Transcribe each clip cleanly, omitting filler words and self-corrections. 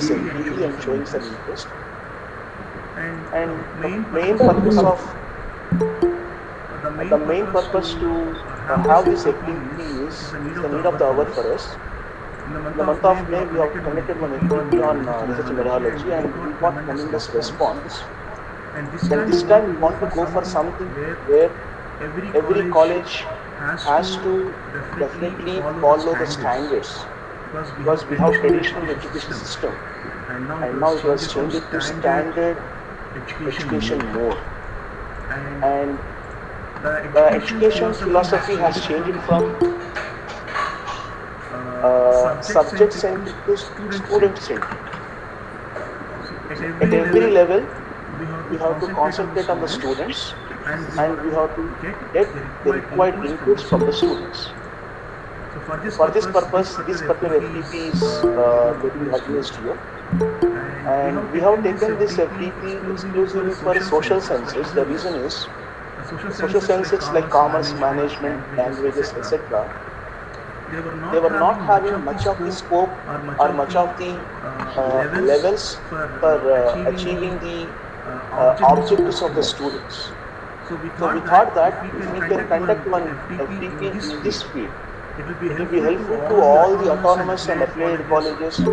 this FDP and showing some interest. And the main purpose to have this FDP is the need of the hour for us. In the month of May, we have conducted one FDP on research and methodology, and we got tremendous response. And this time we want to go for something where every college has to definitely follow the standards, because we have traditional education system, and now it was changed to standard education mode. And the education philosophy has changed from subject centric to student centric. At every level, we have to concentrate on the students, and we have to get the required inputs from the students. For this purpose, this particular FDP is getting organized here. And we have taken this FDP exclusively for social sciences. The reason is, social sciences like commerce, management, languages, etc., they were not having much of the scope or much of the levels for achieving the objectives of the students. So we thought that if we can conduct one FDP in this field, it will be helpful to all the autonomous and affiliated colleges. It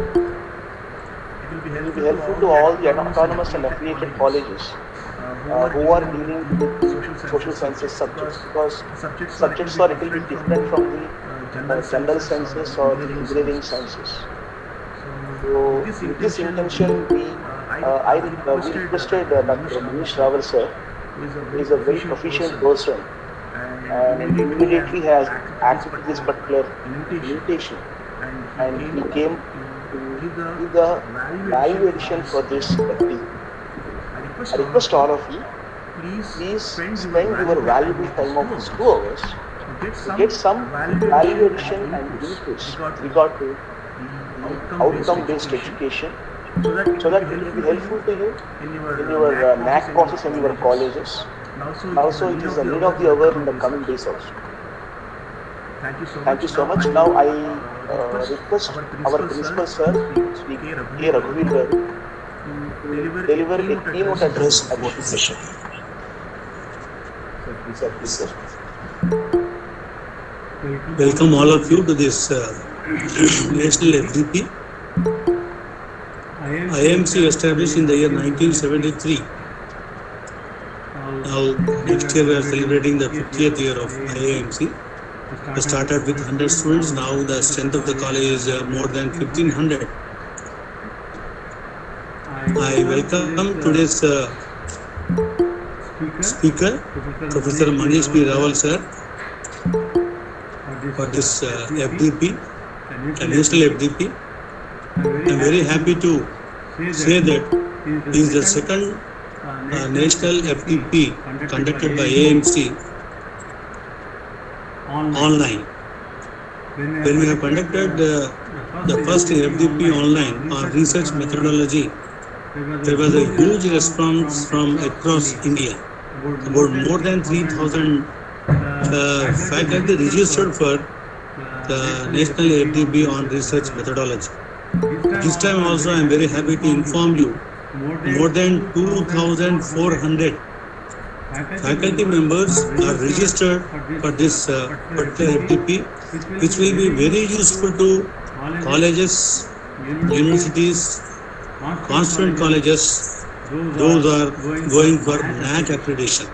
will be helpful to all the autonomous and affiliated colleges who are dealing with social sciences subjects, because subjects are a little bit different from the general sciences or the engineering sciences. So with this intention, we requested Dr. Manish Rawal sir, who is a very proficient person, and immediately has accepted this particular invitation, and he came to give the value addition for this FDP. I request all of you, please spend your valuable time of these 2 hours to get some value addition and inputs regard to outcome-based education, so that it will be helpful to you in your NAC courses and your colleges. Also, it is the need of the hour in the coming days also. Thank you so much. Now I request our principal sir, Sri K. Raghuveer garu, to deliver a keynote address about this session. Please, sir. Welcome all of you to this National FDP. IMC established in the year 1973. Now next year we are celebrating the 50th year of IIMC. We started with 100 students. Now the strength of the college is more than 1500. I welcome today's speaker, Professor Manish P. Rawal sir, for this FDP, a national FDP. I am very happy to say that it is the second national FDP conducted by AMC online. When we have conducted the first FDP online on research methodology, there was a huge response from across India. About more than 3,000 faculty registered for the national FDP on research methodology. This time also I am very happy to inform you, more than 2,400 faculty members are registered for this particular FDP, which will be very useful to colleges, universities, constituent colleges, those are going for NAC accreditation.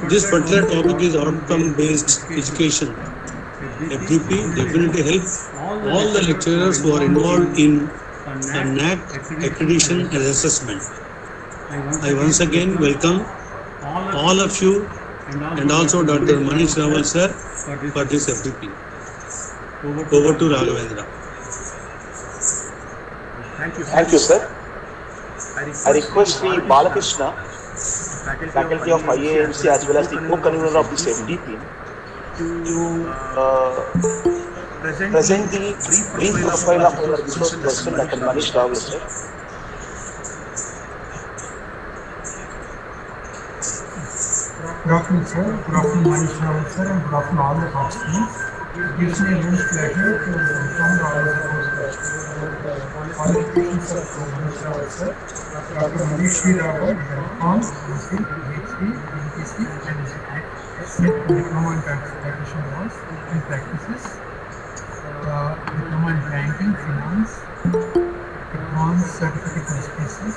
This particular topic is outcome-based education. FDP definitely helps all the lecturers who are involved in NAC accreditation and assessment. I once again welcome all of you and also Dr. Manish Rawal sir for this FDP. Over to Raghavendra. Thank you, sir. I request Sri Balakrishna, faculty of IAMC as well as the co-convener of this FDP, to present the brief profile of our resource person, Dr. Manish Rawal sir. Good afternoon, sir. Good afternoon, Manish Rawal sir, and good afternoon all the participants. It gives me immense pleasure to inform the audience Qualifications of Manish Rawal sir. Dr. Manish B. Rawal, M.Com, MPhil, PhD, BTC, and SNET Diploma in Transportation Laws and Practices, Diploma in Banking, Finance, Advanced Certificate in Species,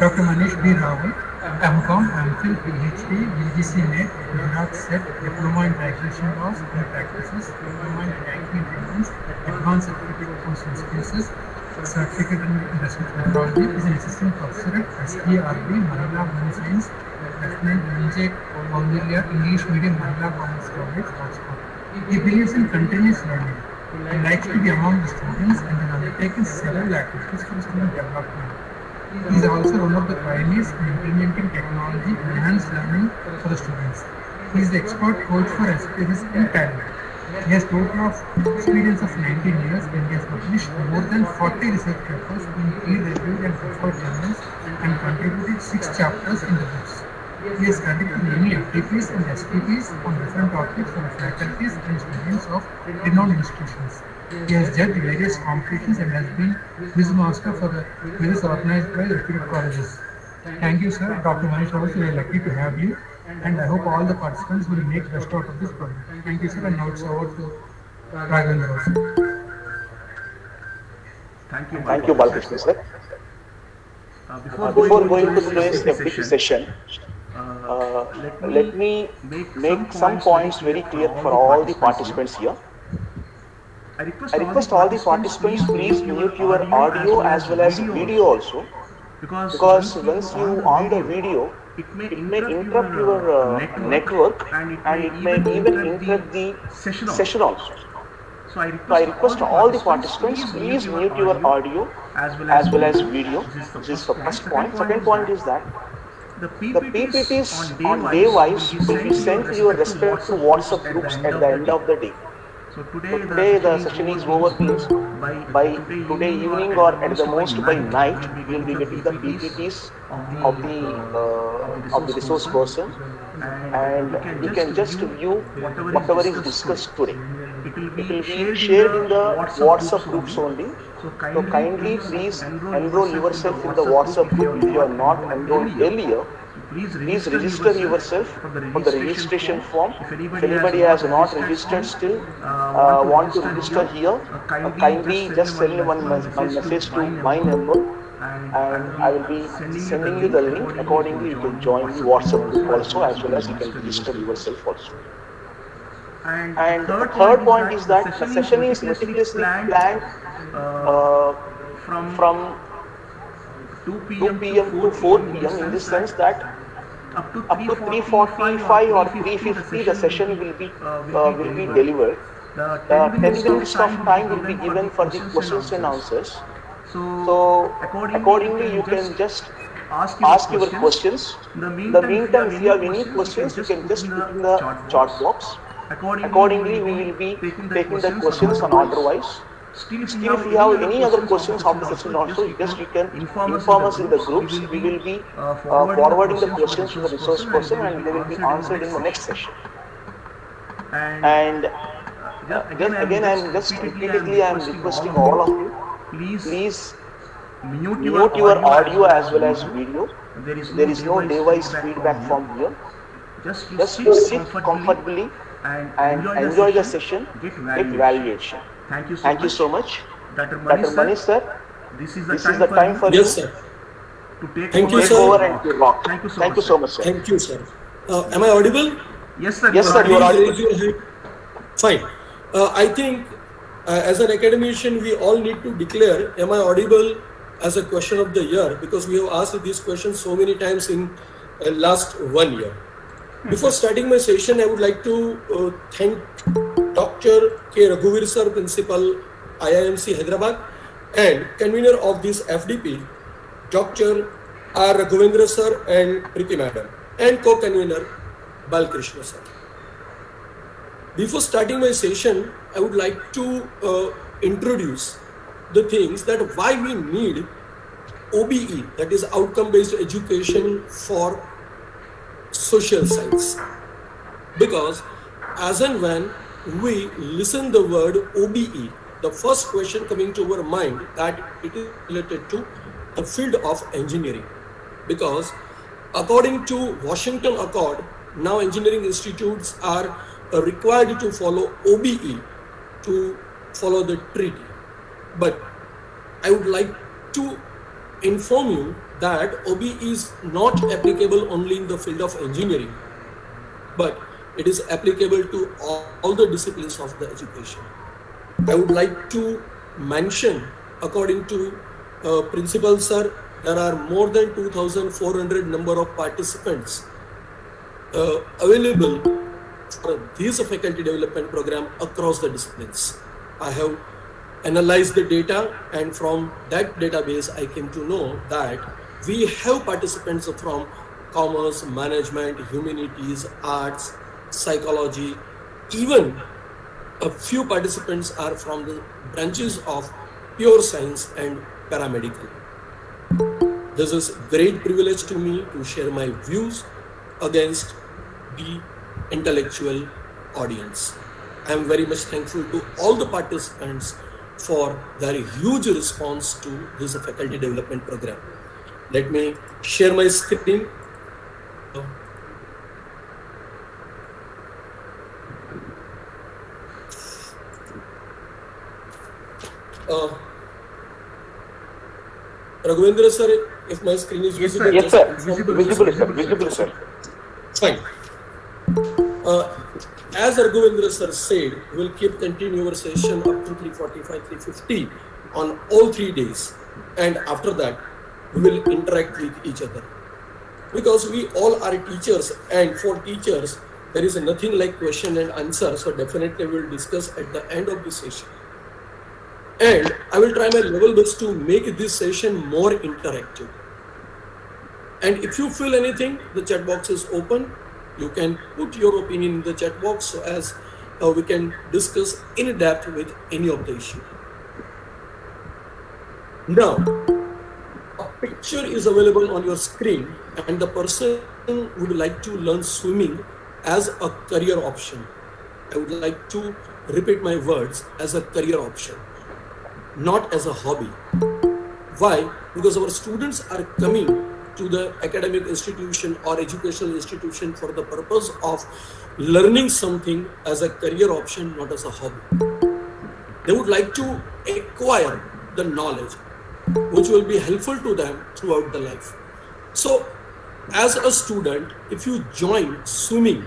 Dr. Manish B. Rawal, M.Com, MPhil, PhD, UGC NET, Gujarat SET, Diploma in Taxation Laws and Practices, Diploma in Banking and Finance, Advanced Certificate Course in Spaces, Certificate in Industrial Pedagogy, is an assistant professor at SPRB, Mahila Women Science, Lieutenant NJ Kaundilia, English Medium Mahila Commerce College, Rajkot. He believes in continuous learning. He likes to be among the students and has undertaken several activities for student development. He is also one of the pioneers in implementing technology and enhanced learning for the students. He is the expert coach for SPSS in Thailand. He has total of experience of 19 years and he has published more than 40 research papers in peer-reviewed and preferred journals and contributed 6 chapters in the books. He has conducted many FTPs and SPPs on different topics for the faculties and students of renowned institutions. He has judged various competitions and has been quiz master for the quizzes organized by reputed colleges. Thank you, sir. Dr. Manish Rawal, we are lucky to have you, and I hope all the participants will make best out of this program. Thank you, sir, and now it's over to Raghavendra sir. Thank you, Balkrishna sir. Before going to today's FDP session, let me make some points very clear for all the participants here. I request all the participants please mute your audio as well as video also, because once you on the video, it may interrupt your network and it may even interrupt the session also. So I request all the participants please mute your audio as well as video. This is the first point. Second point is that the PPTs on day wise will be sent to your respective WhatsApp groups at the end of the day. So today the session is over, means by today evening or at the most by night you will be getting the PPTs of the resource person, and you can just view whatever is discussed today. It will be shared in the WhatsApp groups only. So kindly please enroll yourself in the WhatsApp group if you are not enrolled earlier. Please register yourself for the registration form. If anybody has not registered still, want to register here, kindly just send one message to my number and I will be sending you the link. Accordingly, you can join the WhatsApp group also, as well as you can register yourself also. And the third point is that the session is meticulously planned from 2 p.m. to 4 p.m. in this sense that up to 3:45 or 3:50 the session will be delivered. The 10 minutes of time will be given for the questions and answers. So accordingly you can just ask your questions. In the meantime, if you have any questions, you can just put in the chat box. Accordingly, we will be taking the questions on order wise. Still, if you have any other questions after the session also, you can inform us in the groups. We will be forwarding the questions to the resource person and they will be answered in the next session. And again, I am just repeatedly requesting all of you, please mute your audio as well as video. There is no device feedback from here. Just sit comfortably and enjoy the session with valuation. Thank you so much. Dr. Manish sir, this is the time for you to take over and to rock. Thank you so much, sir. Thank you, sir. Am I audible? Yes, sir. Yes, sir. You are audible. Fine. I think as an academician, we all need to declare, am I audible as a question of the year? Because we have asked this question so many times in last 1 year. Before starting my session, I would like to thank Dr. K. Raghuvir sir, Principal, IIMC Hyderabad, and convener of this FDP, Dr. R. Raghavendra sir and Priti madam, and co-convener Balkrishna sir. Before starting my session, I would like to introduce the things that why we need OBE, that is outcome-based education for social science. Because as and when we listen the word OBE, the first question coming to our mind that it is related to the field of engineering. Because according to Washington Accord, now engineering institutes are required to follow OBE to follow the treaty. But I would like to inform you that OBE is not applicable only in the field of engineering, but it is applicable to all the disciplines of the education. I would like to mention, according to Principal Sir, there are more than 2,400 number of participants available for this faculty development program across the disciplines. I have analyzed the data, and from that database I came to know that we have participants from commerce, management, humanities, arts, psychology, even a few participants are from the branches of pure science and paramedical. This is great privilege to me to share my views against the intellectual audience. I am very much thankful to all the participants for their huge response to this faculty development program. Let me share my screen. Raghavendra sir, if my screen is visible. Yes, sir. Visible, sir. Fine. As Raghavendra sir said, we will keep continue our session up to 3:45, 3:50 on all 3 days. And after that, we will interact with each other. Because we all are teachers, and for teachers, there is nothing like question and answer. So definitely we will discuss at the end of the session. And I will try my level best to make this session more interactive. And if you feel anything, the chat box is open. You can put your opinion in the chat box so as we can discuss in depth with any of the issue. Now, a picture is available on your screen, and the person would like to learn swimming as a career option. I would like to repeat my words, as a career option, not as a hobby. Why? Because our students are coming to the academic institution or educational institution for the purpose of learning something as a career option, not as a hobby. They would like to acquire the knowledge which will be helpful to them throughout the life. So, as a student, if you join swimming,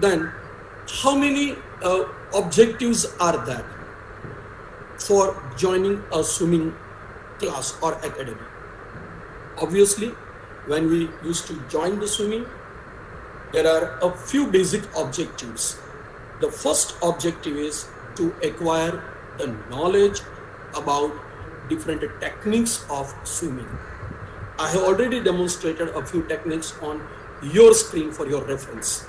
then how many objectives are that for joining a swimming class or academy? Obviously, when we used to join the swimming, there are a few basic objectives. The first objective is to acquire the knowledge about different techniques of swimming. I have already demonstrated a few techniques on your screen for your reference.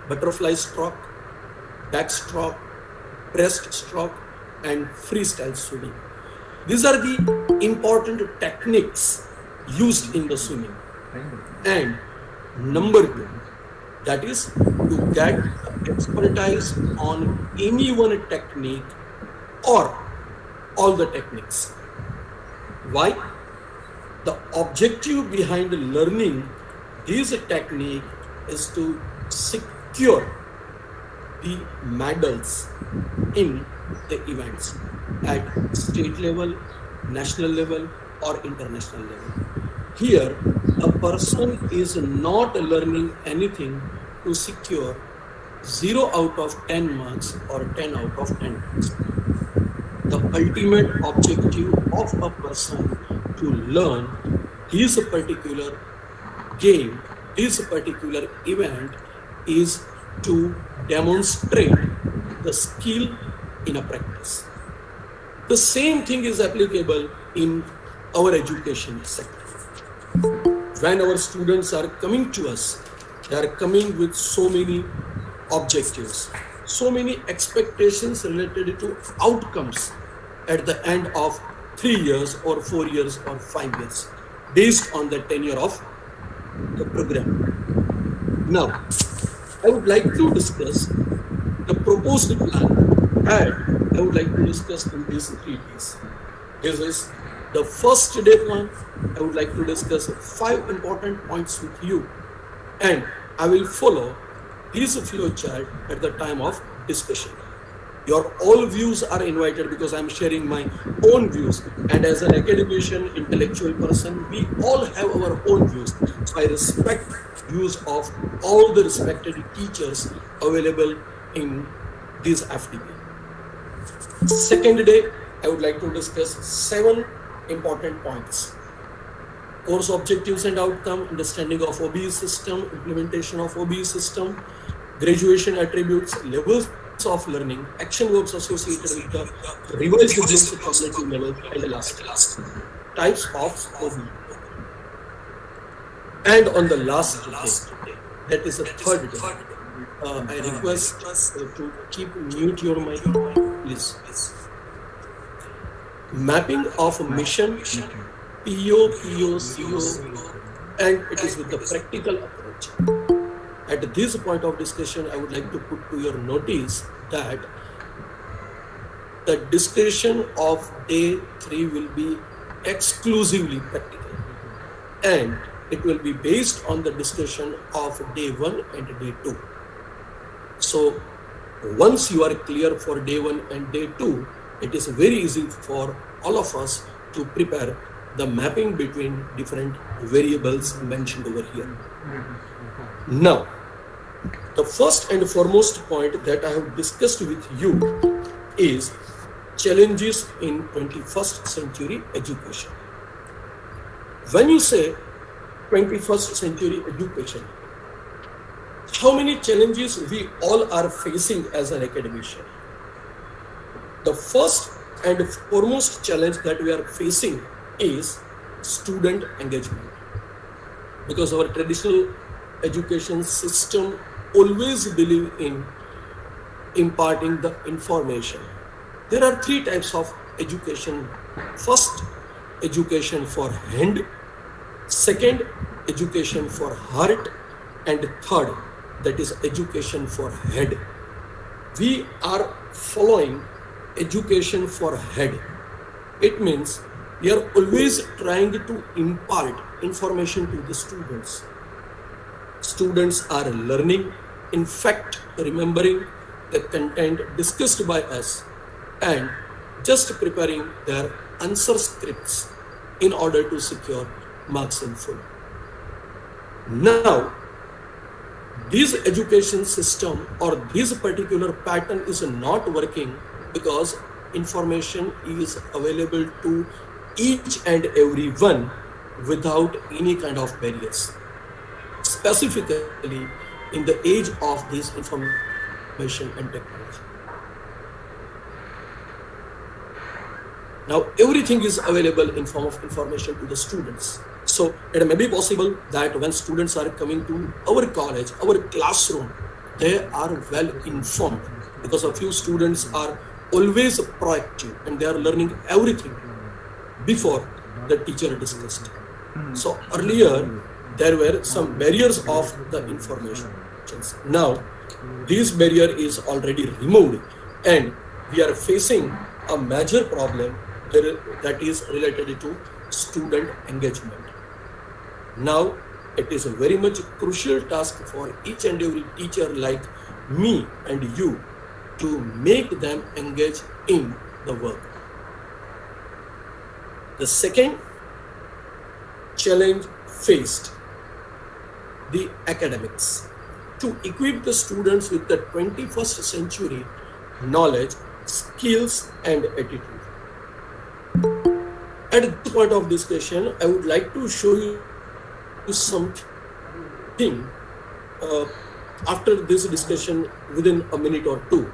Butterfly stroke, backstroke, breaststroke, and freestyle swimming. These are the important techniques used in the swimming. And number 2, that is to get expertise on any one technique or all the techniques. Why? The objective behind learning this technique is to secure the medals in the events at state level, national level, or international level. Here, a person is not learning anything to secure 0 out of 10 marks or 10 out of 10 marks. The ultimate objective of a person to learn this particular game, this particular event, is to demonstrate the skill in a practice. The same thing is applicable in our education sector. When our students are coming to us, they are coming with so many objectives, so many expectations related to outcomes at the end of 3 years or 4 years or 5 years, based on the tenure of the program. Now, I would like to discuss the proposed plan, and I would like to discuss in these 3 days. This is the first day plan. I would like to discuss 5 important points with you, and I will follow this flow chart at the time of discussion. Your all views are invited because I'm sharing my own views. And as an academician, intellectual person, we all have our own views. So I respect views of all the respected teachers available in this FDP. Second day, I would like to discuss 7 important points. Course objectives and outcome, understanding of OBE system, implementation of OBE system, graduation attributes, levels of learning, action verbs associated with the revised glimpse cognitive level, and the last types of OBE. And on the last day, that is the third day, I request to keep mute your mic, please. Mapping of mission, PO, CO, and it is with the practical approach. At this point of discussion, I would like to put to your notice that the discussion of day 3 will be exclusively practical, and it will be based on the discussion of day 1 and day 2. So once you are clear for day 1 and day 2, it is very easy for all of us to prepare the mapping between different variables mentioned over here. Now, the first and foremost point that I have discussed with you is challenges in 21st century education. When you say 21st century education, how many challenges we all are facing as an academician? The first and foremost challenge that we are facing is student engagement, because our traditional education system always believe in imparting the information. There are 3 types of education. First, education for hand. Second, education for heart. And third, that is education for head. We are following education for head. It means we are always trying to impart information to the students. Students are learning, in fact, remembering the content discussed by us and just preparing their answer scripts in order to secure marks in full. Now, this education system or this particular pattern is not working because information is available to each and every one without any kind of barriers, specifically in the age of this information and technology. Now everything is available in form of information to the students. So it may be possible that when students are coming to our college, our classroom, they are well informed because a few students are always proactive and they are learning everything before the teacher discussed. So earlier there were some barriers of the information. Now this barrier is already removed and we are facing a major problem that is related to student engagement. Now it is a very much crucial task for each and every teacher like me and you to make them engage in the work. The second challenge faced the academics to equip the students with the 21st century knowledge, skills and attitude. At this point of discussion, I would like to show you something after this discussion within a minute or two.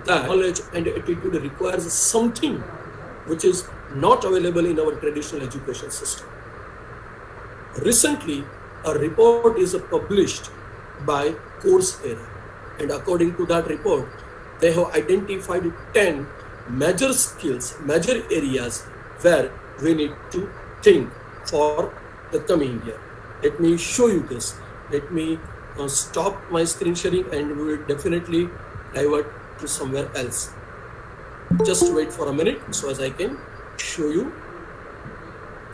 That knowledge and attitude requires something which is not available in our traditional education system. Recently, a report is published by Coursera, and according to that report, they have identified 10 major skills, major areas where we need to think for the coming year. Let me show you this. let me stop my screen sharing and we will definitely divert to somewhere else. Just wait for a minute so as I can show you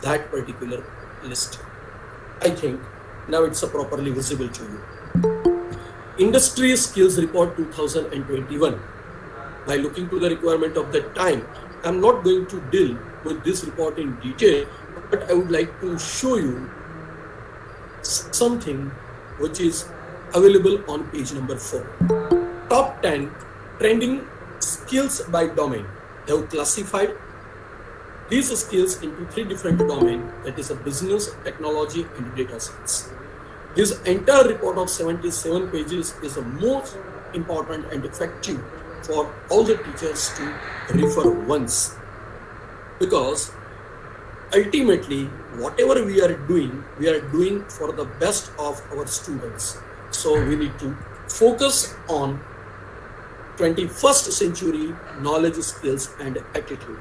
that particular list. I think now it's properly visible to you. Industry Skills Report 2021. By looking to the requirement of the time, I'm not going to deal with this report in detail, but I would like to show you something which is available on page number 4. Top 10 trending skills by domain. They have classified these skills into 3 different domains, that is a business, technology and data science. This entire report of 77 pages is the most important and effective for all the teachers to refer once, because ultimately whatever we are doing for the best of our students. So we need to focus on 21st century knowledge, skills and attitude.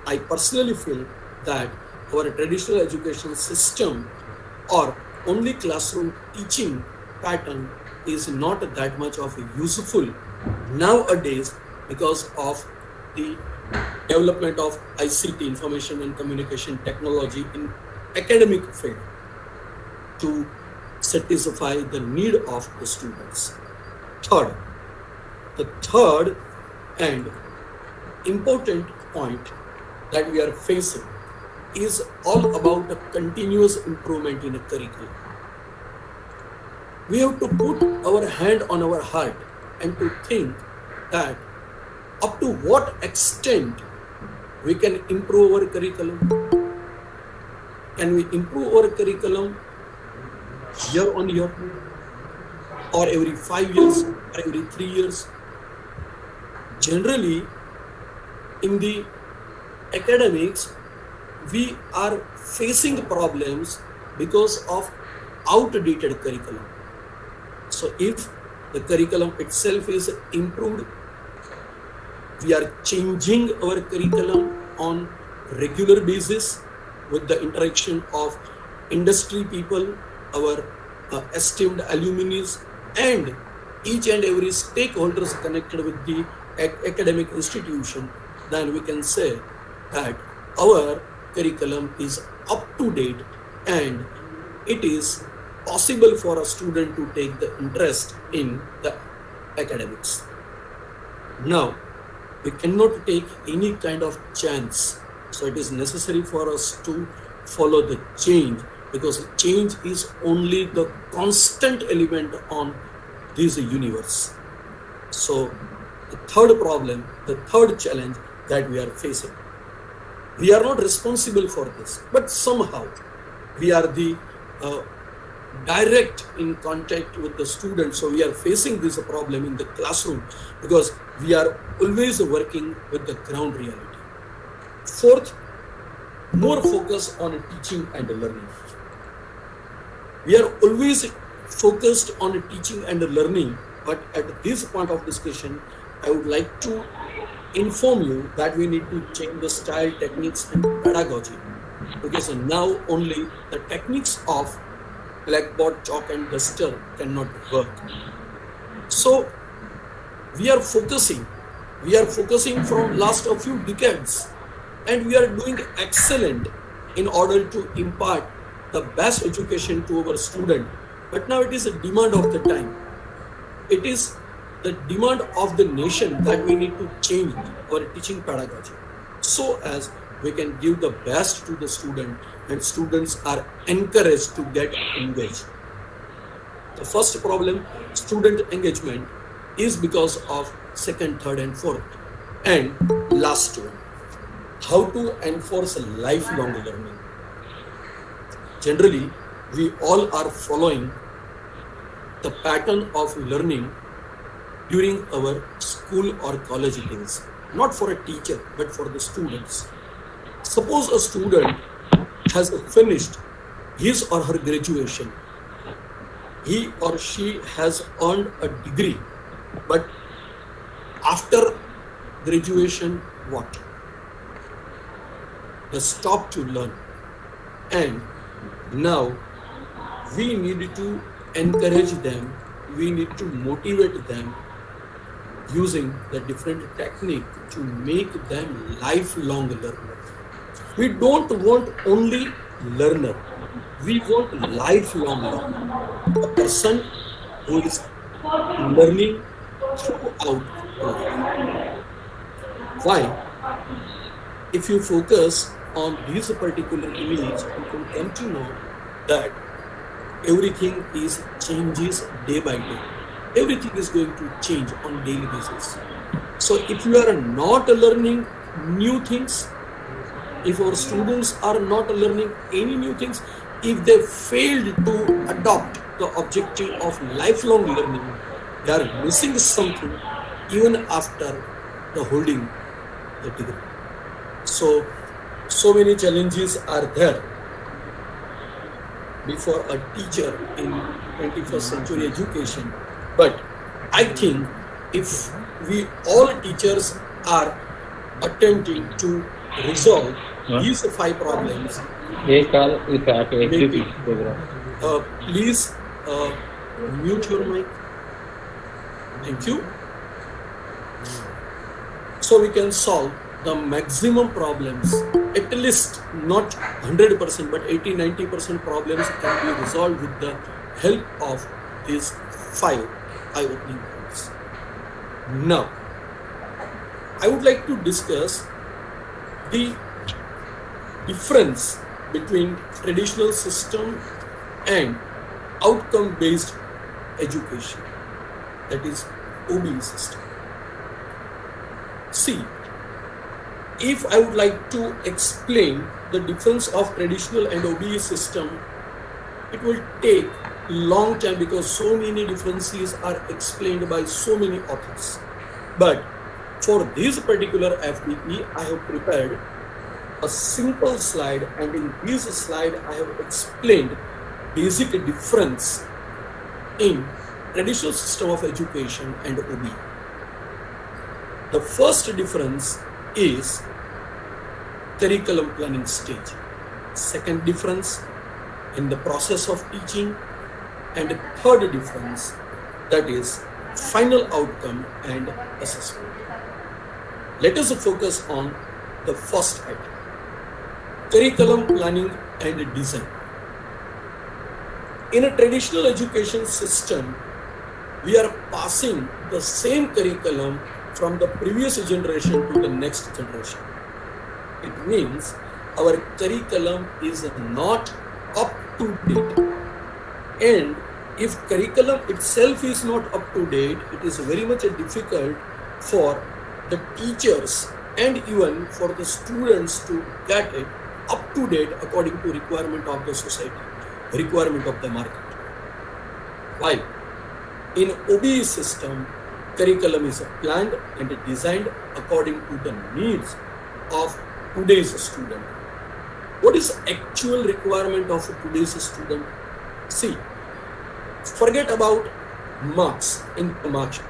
I personally feel that our traditional education system or only classroom teaching pattern is not that much of useful nowadays because of the development of ICT, information and communication technology, in academic field to satisfy the need of the students. The third and important point that we are facing is all about the continuous improvement in a curriculum. We have to put our hand on our heart and to think that up to what extent we can improve our curriculum. Can we improve our curriculum year on year, or every 5 years, or every 3 years? Generally, in the academics, we are facing problems because of outdated curriculum. So if the curriculum itself is improved, we are changing our curriculum on regular basis with the interaction of industry people, our esteemed alumni and each and every stakeholders connected with the academic institution, then we can say that our curriculum is up to date and it is possible for a student to take the interest in the academics. Now, we cannot take any kind of chance. So it is necessary for us to follow the change, because change is only the constant element on this universe. So the third problem, the third challenge that we are facing, we are not responsible for this, but somehow we are the direct in contact with the students. So we are facing this problem in the classroom because we are always working with the ground reality. Fourth, more focus on teaching and learning. We are always focused on teaching and learning, but at this point of discussion, I would like to inform you that we need to change the style, techniques and pedagogy, because now only the techniques of blackboard, chalk and duster cannot work. So we are focusing from last a few decades, and we are doing excellent in order to impart the best education to our student. But now it is a demand of the time. It is the demand of the nation that we need to change our teaching pedagogy so as we can give the best to the student and students are encouraged to get engaged. The first problem, student engagement, is because of second, third and fourth. And last one, how to enforce lifelong learning. Generally, we all are following the pattern of learning during our school or college days, not for a teacher, but for the students. Suppose a student has finished his or her graduation. He or she has earned a degree, but after graduation, what? They stop to learn. And now we need to encourage them, we need to motivate them using the different technique to make them lifelong learner. We don't want only learner, we want lifelong learner, a person who is learning throughout the life. Why? If you focus on this particular image, you can come to know that everything is changes day by day. Everything is going to change on daily basis. So if you are not learning new things, if our students are not learning any new things, if they failed to adopt the objective of lifelong learning, they are missing something even after the holding the degree. So many challenges are there before a teacher in 21st century education. But I think if we all teachers are attempting to resolve these 5 problems, maybe, please mute your mic. Thank you. So we can solve the maximum problems, at least not 100%, but 80-90% problems can be resolved with the help of these 5 eye-opening points. Now, I would like to discuss the difference between traditional system and outcome-based education, that is OBE system. See, if I would like to explain the difference of traditional and OBE system, it will take long time because so many differences are explained by so many authors. But for this particular FDP, I have prepared a simple slide, and in this slide I have explained basic difference in traditional system of education and OBE. The first difference is curriculum planning stage. Second difference in the process of teaching, and third difference, that is final outcome and assessment. Let us focus on the first item, curriculum planning and design. In a traditional education system, we are passing the same curriculum from the previous generation to the next generation. It means our curriculum is not up to date. And if curriculum itself is not up to date, it is very much difficult for the teachers and even for the students to get it up to date according to requirement of the society, requirement of the market. While in OBE system, curriculum is planned and designed according to the needs of today's student. What is actual requirement of today's student? See, forget about marks in the mark sheet.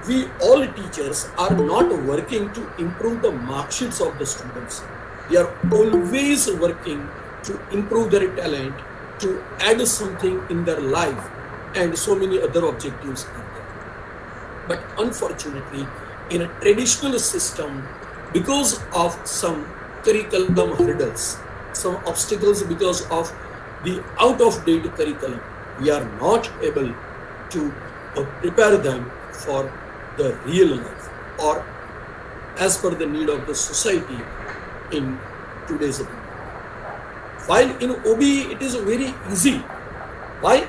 We all teachers are not working to improve the mark sheets of the students. We are always working to improve their talent, to add something in their life, and so many other objectives are there. But unfortunately, in a traditional system, because of some curriculum hurdles, some obstacles because of the out-of-date curriculum, we are not able to prepare them for the real life or as per the need of the society in today's world. While in OBE it is very easy. Why?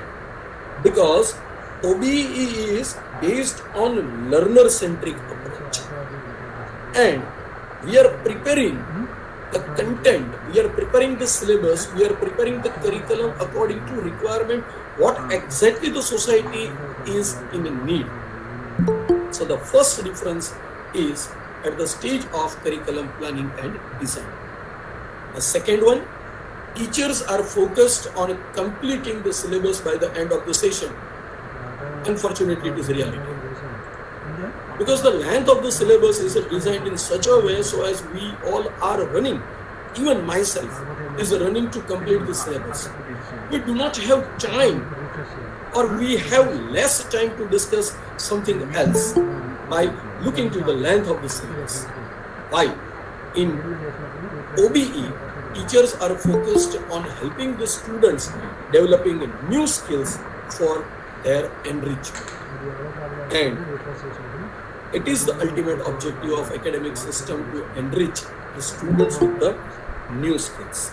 Because OBE is based on learner-centric approach, and we are preparing the content, we are preparing the syllabus, we are preparing the curriculum according to requirement, what exactly the society is in need. So the first difference is at the stage of curriculum planning and design. The second one, teachers are focused on completing the syllabus by the end of the session. Unfortunately, it is reality. Because the length of the syllabus is designed in such a way so as we all are running even myself, is running to complete the syllabus. We do not have time, or we have less time to discuss something else by looking to the length of the syllabus. Why? In OBE, teachers are focused on helping the students developing new skills for their enrichment. And it is the ultimate objective of academic system to enrich the students with the new skills.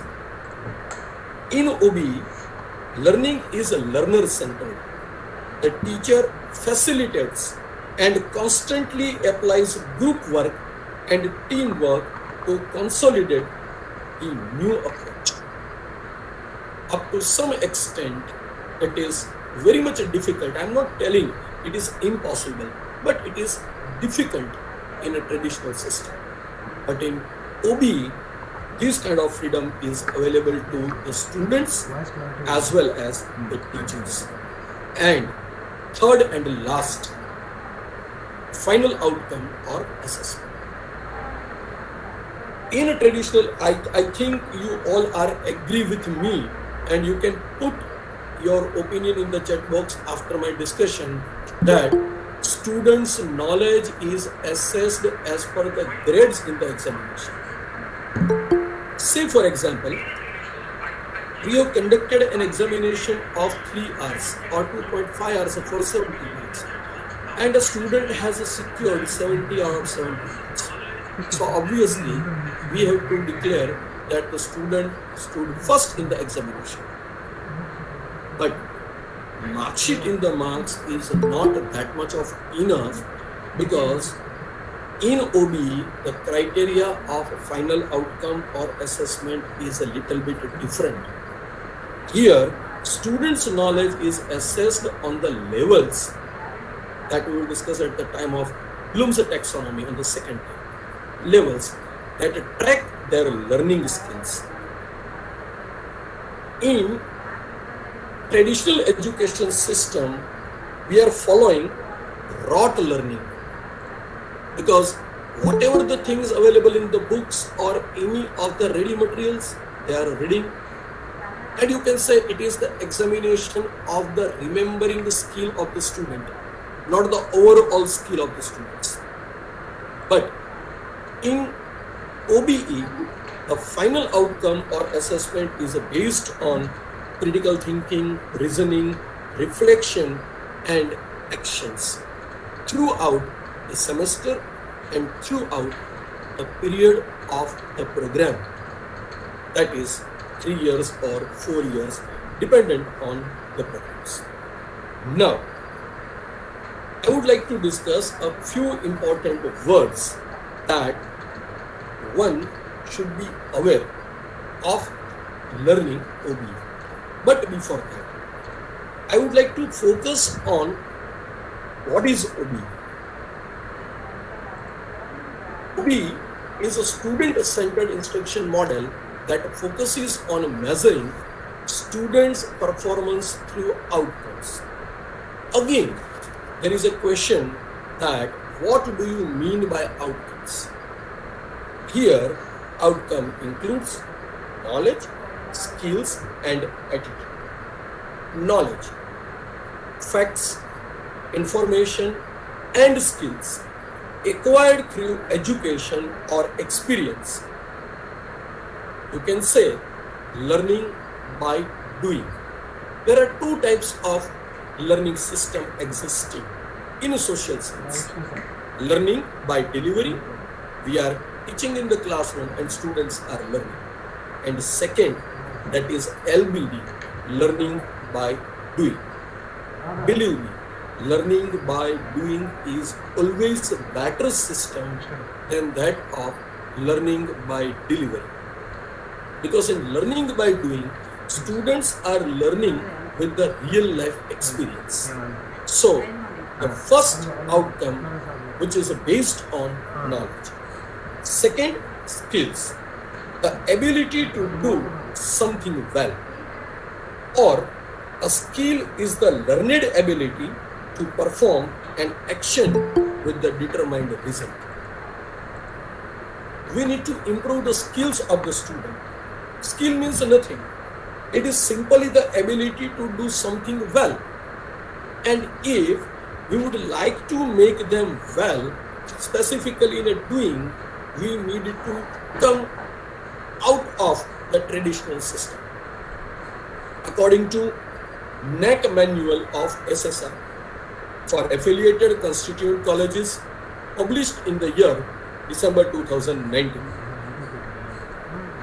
In OBE, learning is learner-centered. The teacher facilitates and constantly applies group work and teamwork to consolidate the new approach. Up to some extent, it is very much difficult. I am not telling it is impossible, but it is difficult in a traditional system. But in OBE, this kind of freedom is available to the students as well as the teachers. And third and last, final outcome or assessment. In a traditional, I think you all are agree with me, and you can put your opinion in the chat box after my discussion, that students' knowledge is assessed as per the grades in the examination. Say for example, we have conducted an examination of 3 hours or 2.5 hours for 70 minutes, and a student has secured 70 or 70 minutes. So obviously, we have to declare that the student stood first in the examination. But mark sheet in the marks is not that much of enough, because in OBE, the criteria of final outcome or assessment is a little bit different. Here, students' knowledge is assessed on the levels that we will discuss at the time of Bloom's taxonomy on the second time. Levels that track their learning skills. In traditional education system, we are following rote learning, because whatever the things available in the books or any of the ready materials, they are reading, and you can say it is the examination of the remembering the skill of the student, not the overall skill of the students. But in OBE, the final outcome or assessment is based on critical thinking, reasoning, reflection, and actions throughout the semester and throughout the period of the program, that is 3 years or 4 years, dependent on the programs. Now, I would like to discuss a few important words that one should be aware of learning OBE. But before that, I would like to focus on what is OBE. OBE is a student-centered instruction model that focuses on measuring students' performance through outcomes. Again, there is a question that what do you mean by outcomes? Here, outcome includes knowledge, skills, and attitude. Knowledge, facts, information, and skills acquired through education or experience. You can say learning by doing. There are two types of learning system existing in social science. Learning by delivery, we are teaching in the classroom and students are learning. And second, that is LBD, learning by doing. Believe me, learning by doing is always a better system than that of learning by delivery. Because in learning by doing, students are learning with the real life experience. So, the first outcome, which is based on knowledge. Second, skills, the ability to do something well. Or, a skill is the learned ability to perform an action with the determined result. we need to improve the skills of the student. Skill means nothing. It is simply the ability to do something well. And if we would like to make them well, specifically in a doing, we need to come out of the traditional system. According to NAC manual of SSR for affiliated constituent colleges, published in the year December 2019,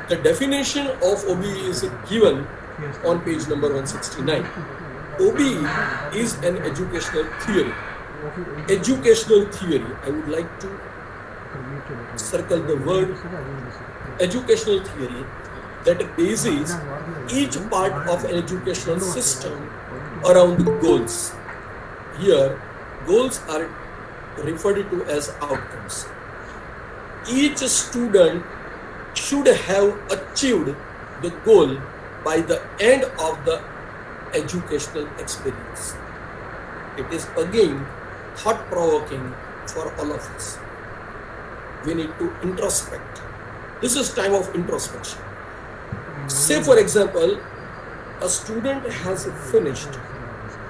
the definition of OBE is given on page number 169. OBE is an educational theory. Educational theory, I would like to circle the word educational theory, that bases each part of an educational system around goals. Here, goals are referred to as outcomes. Each student should have achieved the goal by the end of the educational experience. It is again thought-provoking for all of us. We need to introspect. This is time of introspection. Say for example, a student has finished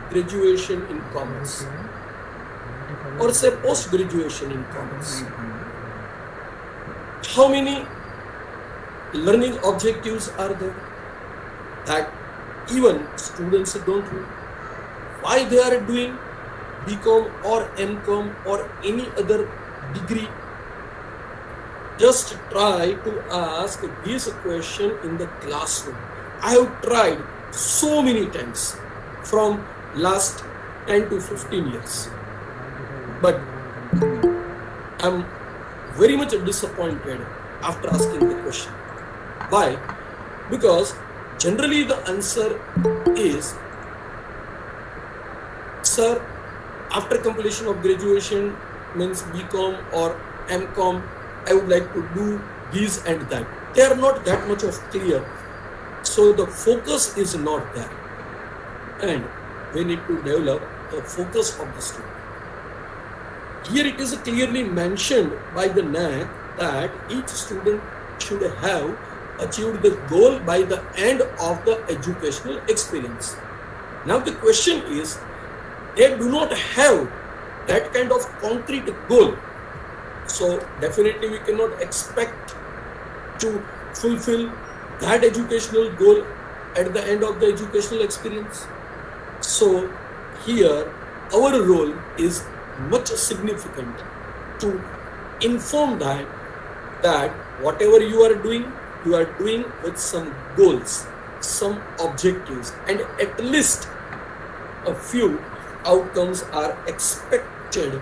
graduation in commerce, or say post-graduation in commerce. How many learning objectives are there that even students don't know? Why they are doing BCom or MCom or any other degree? Just try to ask this question in the classroom. I have tried so many times from last 10 to 15 years. But I'm very much disappointed after asking the question. Why? Because generally the answer is, sir, after completion of graduation means BCom or MCom, I would like to do this and that. They are not that much of clear. So the focus is not there. And we need to develop the focus of the student. Here it is clearly mentioned by the NAC that each student should have achieved the goal by the end of the educational experience. Now the question is, they do not have that kind of concrete goal. So definitely we cannot expect to fulfill that educational goal at the end of the educational experience. So here our role is much significant to inform that whatever you are doing with some goals, some objectives, and at least a few outcomes are expected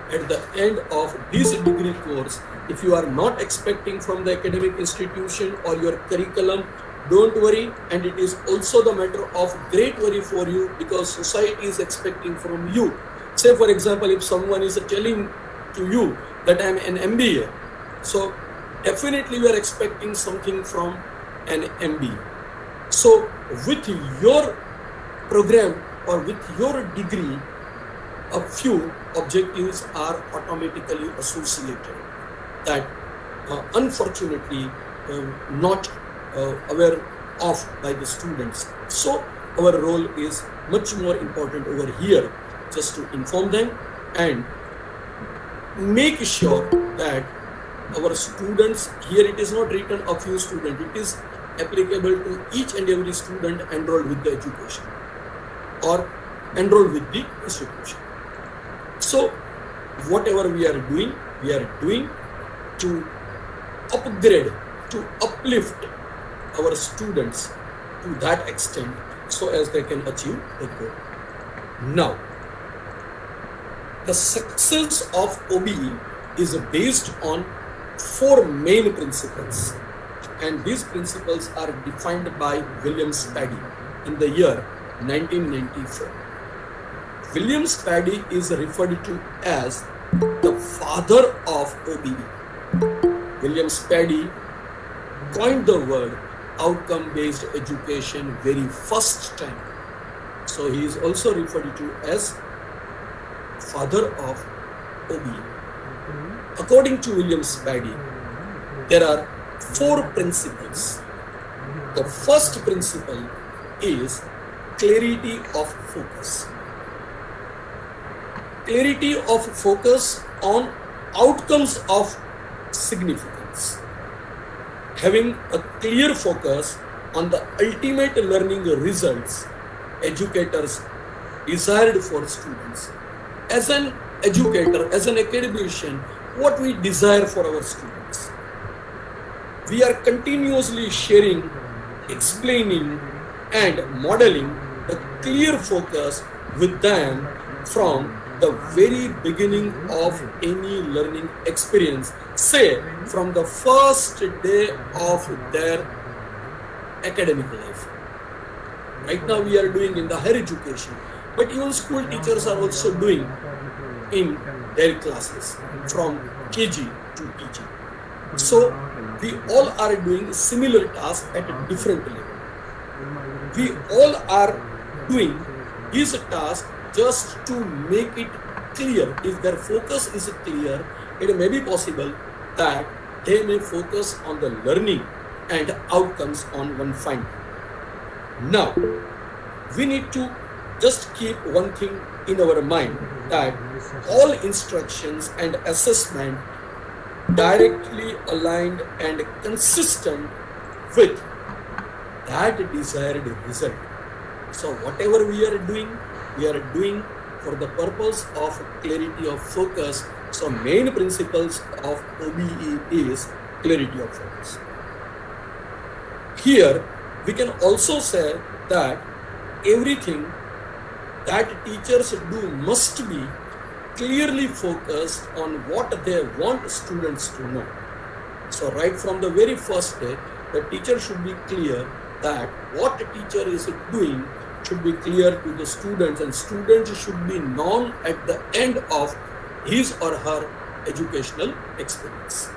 at the end of this degree course. If you are not expecting from the academic institution or your curriculum, don't worry, and it is also the matter of great worry for you because society is expecting from you. Say for example, if someone is telling to you that I am an MBA, so definitely we are expecting something from an MBA. So with your program or with your degree, a few objectives are automatically associated that unfortunately not aware of by the students. So our role is much more important over here, just to inform them and make sure that our students, here it is not written a few students, it is applicable to each and every student enrolled with the education or enrolled with the institution. So whatever we are doing to upgrade, to uplift our students to that extent so as they can achieve the goal. Now, the success of OBE is based on 4 main principles, and these principles are defined by William Spady in the year 1994. William Spady is referred to as the father of OBE. William Spady coined the word outcome-based education very first time. So he is also referred to as father of OBE. According to William Spady, there are 4 principles. The first principle is clarity of focus. Clarity of focus on outcomes of significance. Having a clear focus on the ultimate learning results educators desired for students. As an educator, as an academician, what we desire for our students. We are continuously sharing, explaining, and modeling a clear focus with them from the very beginning of any learning experience, say from the first day of their academic life. Right now we are doing in the higher education, but even school teachers are also doing in their classes from KG to PG. So we all are doing similar tasks at a different level. We all are doing these tasks just to make it clear. If their focus is clear, it may be possible that they may focus on the learning and outcomes on one finding. Now, we need to just keep one thing in our mind, that all instructions and assessment directly aligned and consistent with that desired result. So whatever we are doing for the purpose of clarity of focus. So main principles of OBE is clarity of focus. Here we can also say that everything that teachers do must be clearly focused on what they want students to know. So right from the very first day, the teacher should be clear that what the teacher is doing should be clear to the students, and students should be known at the end of his or her educational experience.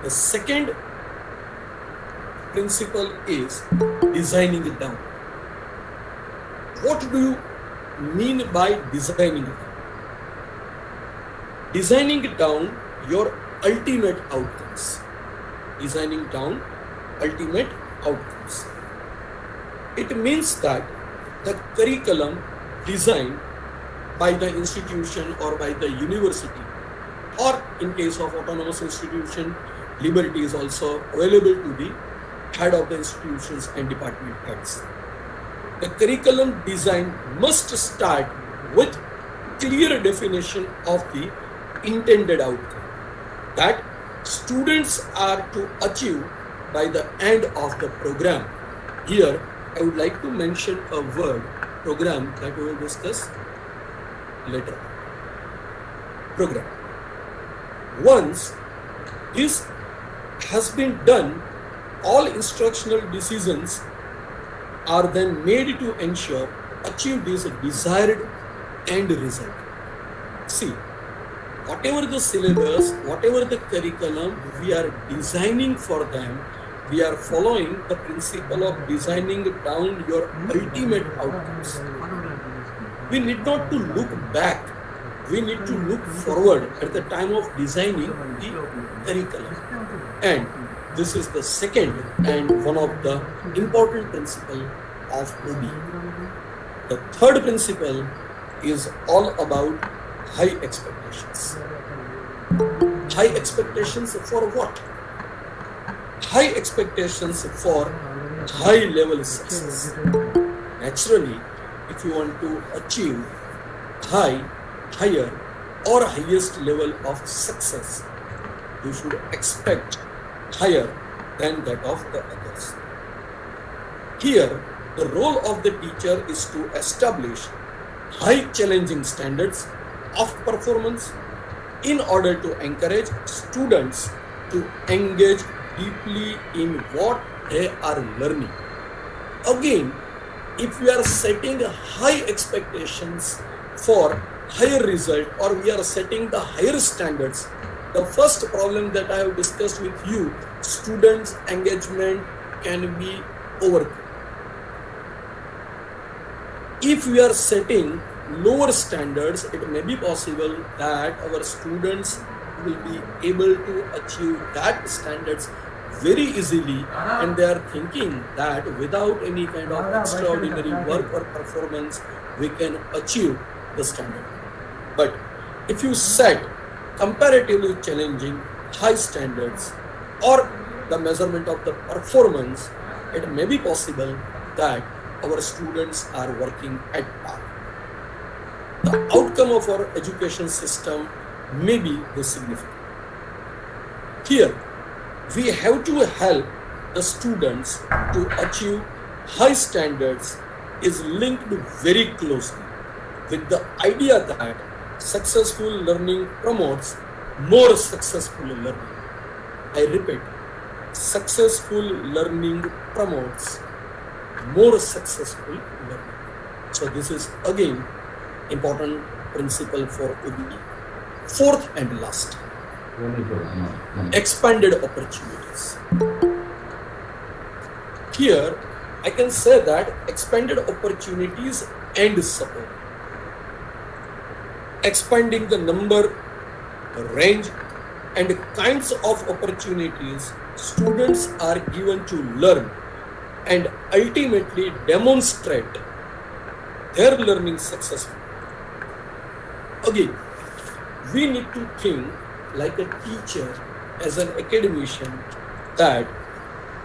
The second principle is designing it down. What do you mean by designing it down? Designing down your ultimate outcomes. Designing down ultimate outcomes. It means that the curriculum designed by the institution or by the university, or in case of autonomous institution, liberty is also available to the head of the institutions and department heads. The curriculum design must start with clear definition of the intended outcome that students are to achieve by the end of the program. Here, I would like to mention a word, program, that we will discuss later. Program. Once this has been done, all instructional decisions are then made to ensure achieve this desired end result. See, whatever the syllabus, whatever the curriculum we are designing for them, we are following the principle of designing down your ultimate outcomes. We need not to look back. We need to look forward at the time of designing the curriculum. And this is the second and one of the important principles of OBE. The third principle is all about high expectations. High expectations for what? High expectations for high level success. Naturally, if you want to achieve higher or highest level of success, you should expect higher than that of the others. Here, the role of the teacher is to establish high challenging standards of performance in order to encourage students to engage deeply in what they are learning. Again, if we are setting high expectations for higher result, or we are setting the higher standards, the first problem that I have discussed with you, students' engagement can be overcome. If we are setting lower standards, it may be possible that our students will be able to achieve that standards very easily, and they are thinking that without any kind of extraordinary work or performance, we can achieve the standard. But if you set comparatively challenging high standards or the measurement of the performance, it may be possible that our students are working at par. The outcome of our education system may be the significant. Here, we have to help the students to achieve high standards is linked very closely with the idea that successful learning promotes more successful learning. I repeat, successful learning promotes more successful learning. So this is again important principle for OBE. Fourth and last, expanded opportunities. Here, I can say that expanded opportunities and support. Expanding the number, range, and kinds of opportunities students are given to learn and ultimately demonstrate their learning successfully. Again, we need to think like a teacher as an academician that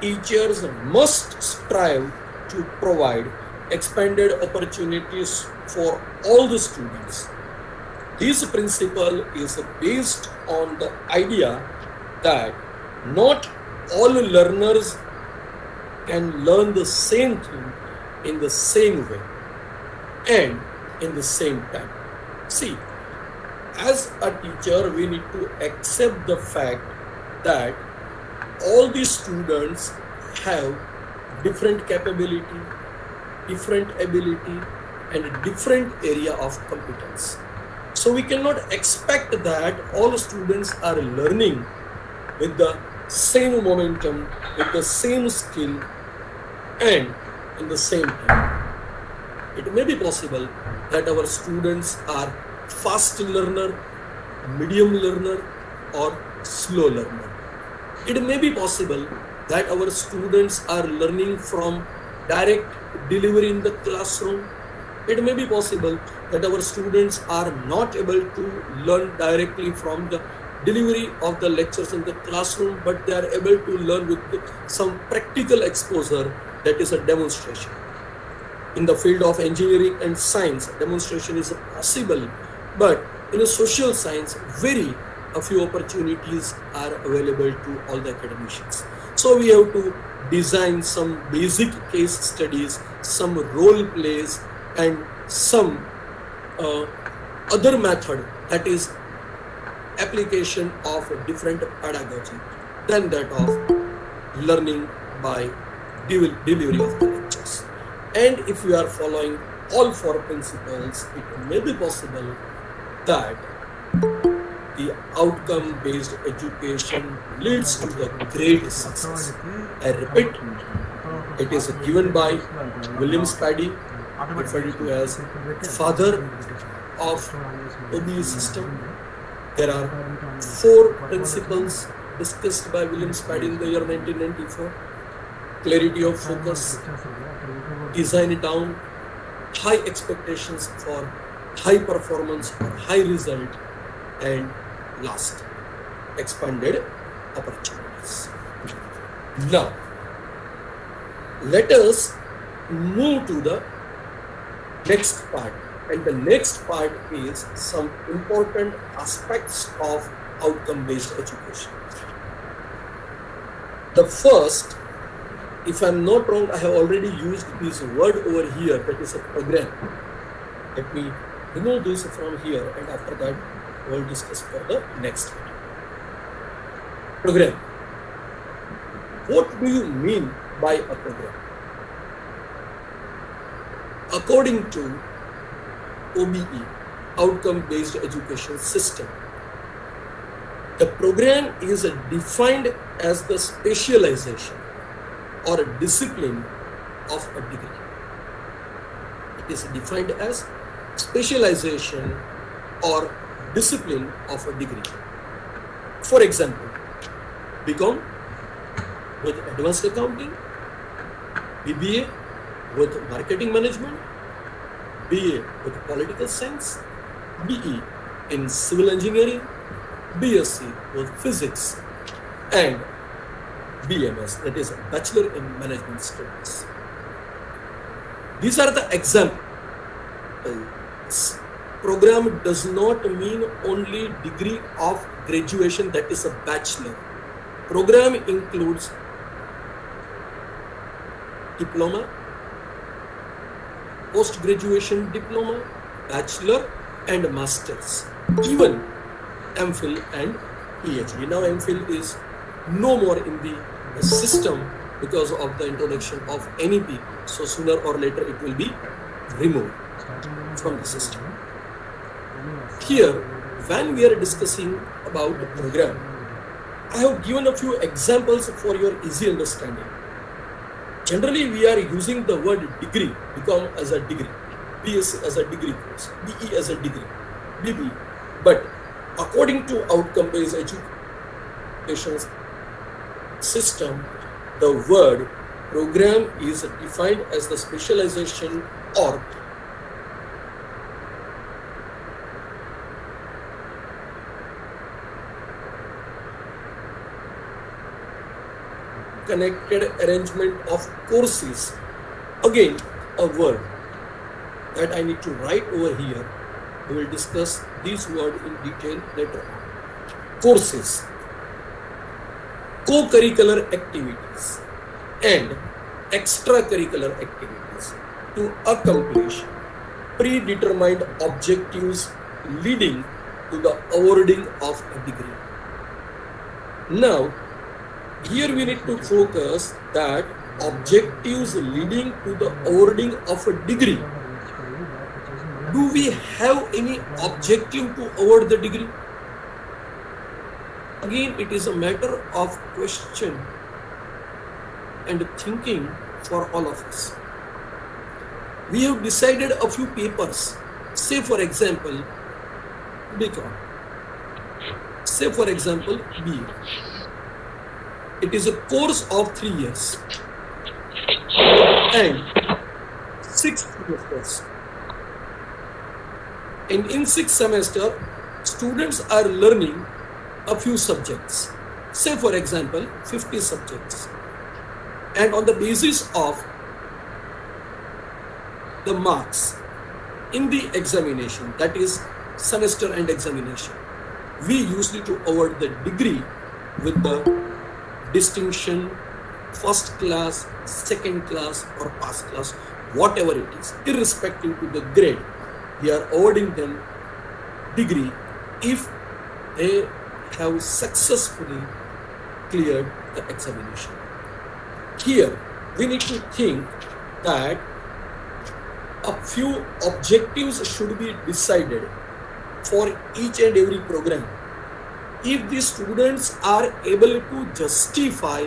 teachers must strive to provide expanded opportunities for all the students. This principle is based on the idea that not all learners can learn the same thing in the same way and in the same time. See, as a teacher, we need to accept the fact that all these students have different capability, different ability, and a different area of competence. So we cannot expect that all students are learning with the same momentum, with the same skill, and in the same time. It may be possible that our students are fast learner, medium learner, or slow learner. It may be possible that our students are learning from direct delivery in the classroom. It may be possible that our students are not able to learn directly from the delivery of the lectures in the classroom, but they are able to learn with some practical exposure, that is a demonstration. In the field of engineering and science, demonstration is possible, but in a social science, very few opportunities are available to all the academicians. So we have to design some basic case studies, some role plays, and some other method, that is application of different pedagogy than that of learning by delivery of the lectures. And if we are following all four principles, it may be possible that the outcome-based education leads to the great success. I repeat, it is given by William Spady, referred to as father of OBE system. There are four principles discussed by William Spady in the year 1994. Clarity of focus, design it down, high expectations for high performance or high result, and last, expanded opportunities. Now, let us move to the next part, and the next part is some important aspects of outcome-based education. The first, if I'm not wrong, I have already used this word over here, that is a program. Let me remove this from here, and after that we'll discuss for the next one. Program. What do you mean by a program? According to OBE, outcome-based education system, the program is defined as the specialization or a discipline of a degree. It is defined as specialization or discipline of a degree. For example, BCom with Advanced Accounting, BBA with Marketing Management, BA with Political Science, BE in Civil Engineering, BSc with Physics, and BMS, that is Bachelor in Management Studies. These are the examples. Program does not mean only degree of graduation, that is a bachelor. Program includes diploma, post-graduation diploma, bachelor and masters, even MPhil and PhD. Now MPhil is no more in the system because of the introduction of NEP. So sooner or later it will be removed from the system. Here, when we are discussing about the program, I have given a few examples for your easy understanding. Generally, we are using the word degree, BCom as a degree, BSc as a degree course, BE as a degree, BB. But according to outcome-based education system, the word program is defined as the specialization or connected arrangement of courses. Again, a word that I need to write over here. We will discuss this word in detail later on. Courses, co-curricular activities, and extracurricular activities to accomplish predetermined objectives leading to the awarding of a degree. Now, here we need to focus that objectives leading to the awarding of a degree. Do we have any objective to award the degree? Again, it is a matter of question and thinking for all of us. We have decided a few papers, say for example, BCom, say for example, BE. It is a course of 3 years and 6 semesters. And in 6th semester, students are learning a few subjects. Say for example, 50 subjects. And on the basis of the marks in the examination, that is semester end examination, we usually to award the degree with the distinction, first class, second class or pass class, whatever it is, irrespective to the grade, we are awarding them degree if they have successfully cleared the examination. Here, we need to think that a few objectives should be decided for each and every program. If the students are able to justify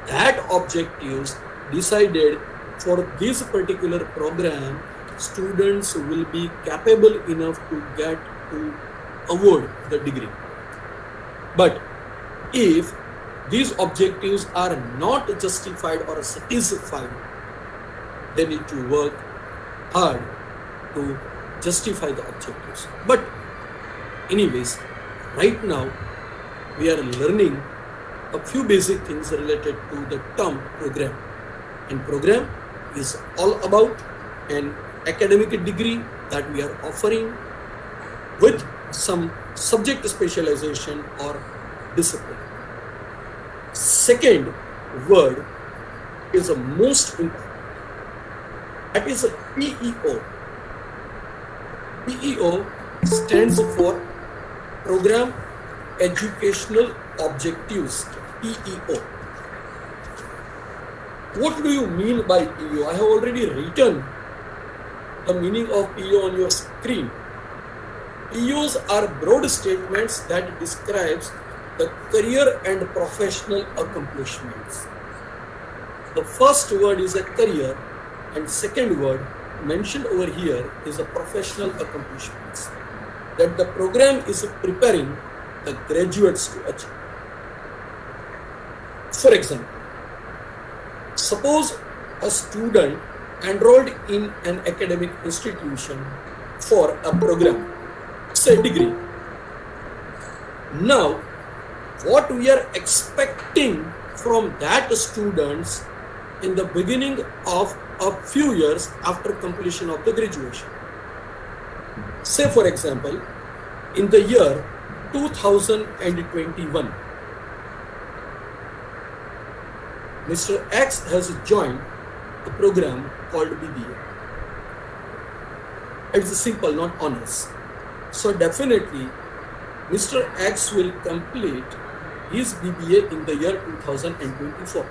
that objectives decided for this particular program, students will be capable enough to get to award the degree. But if these objectives are not justified or satisfied, they need to work hard to justify the objectives. But anyways, right now we are learning a few basic things related to the term program. And program is all about an academic degree that we are offering with some subject specialization or discipline. Second word is the most important. That is a PEO. PEO stands for Program Educational Objectives. PEO. What do you mean by PEO? I have already written the meaning of PEO on your screen. PEOs are broad statements that describes the career and professional accomplishments. The first word is a career and second word mentioned over here is a professional accomplishments. That the program is preparing the graduates to achieve. For example, suppose a student enrolled in an academic institution for a program, say degree. Now, what we are expecting from that students in the beginning of a few years after completion of the graduation. Say for example, in the year 2021, Mr. X has joined a program called BBA. It's simple, not honors. So definitely, Mr. X will complete his BBA in the year 2024.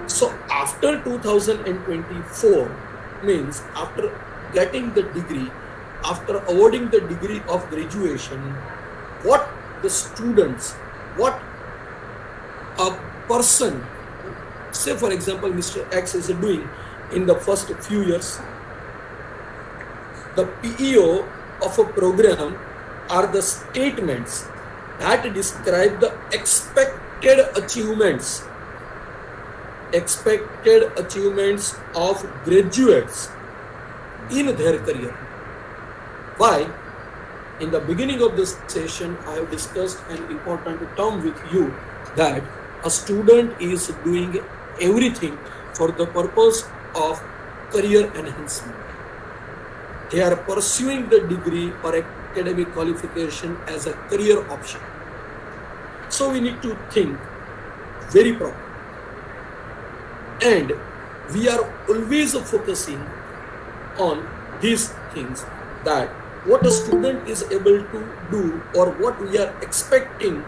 So after 2024 means after getting the degree, after awarding the degree of graduation, what the students, what a person, say for example Mr. X is doing in the first few years, the PEO of a program are the statements that describe the expected achievements of graduates in their career. Why? In the beginning of this session, I have discussed an important term with you that a student is doing everything for the purpose of career enhancement. They are pursuing the degree or academic qualification as a career option. So we need to think very properly. And we are always focusing on these things, that what a student is able to do or what we are expecting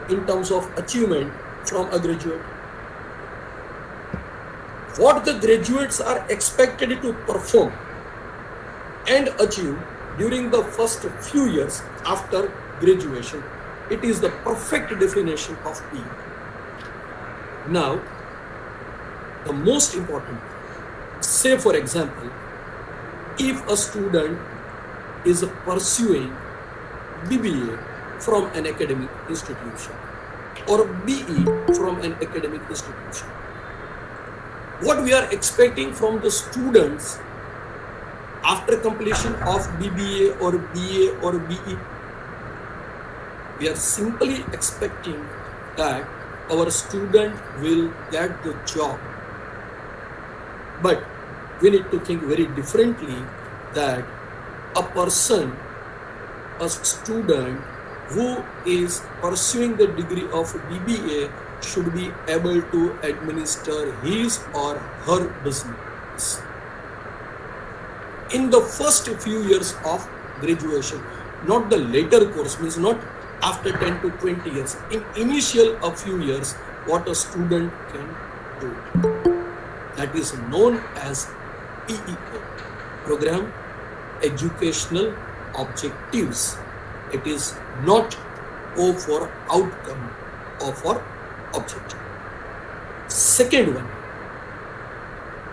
in terms of achievement from a graduate. What the graduates are expected to perform and achieve during the first few years after graduation. It is the perfect definition of PE. Now, the most important, say for example, if a student is pursuing BBA from an academic institution or BE from an academic institution, what we are expecting from the students after completion of BBA or BA or BE, we are simply expecting that our student will get the job. But we need to think very differently, that a person, a student who is pursuing the degree of BBA should be able to administer his or her business in the first few years of graduation, not the later course, means not after 10 to 20 years. In initial a few years, what a student can do. That is known as PEO, Program Educational Objectives. It is not O for outcome or for objective. Second one,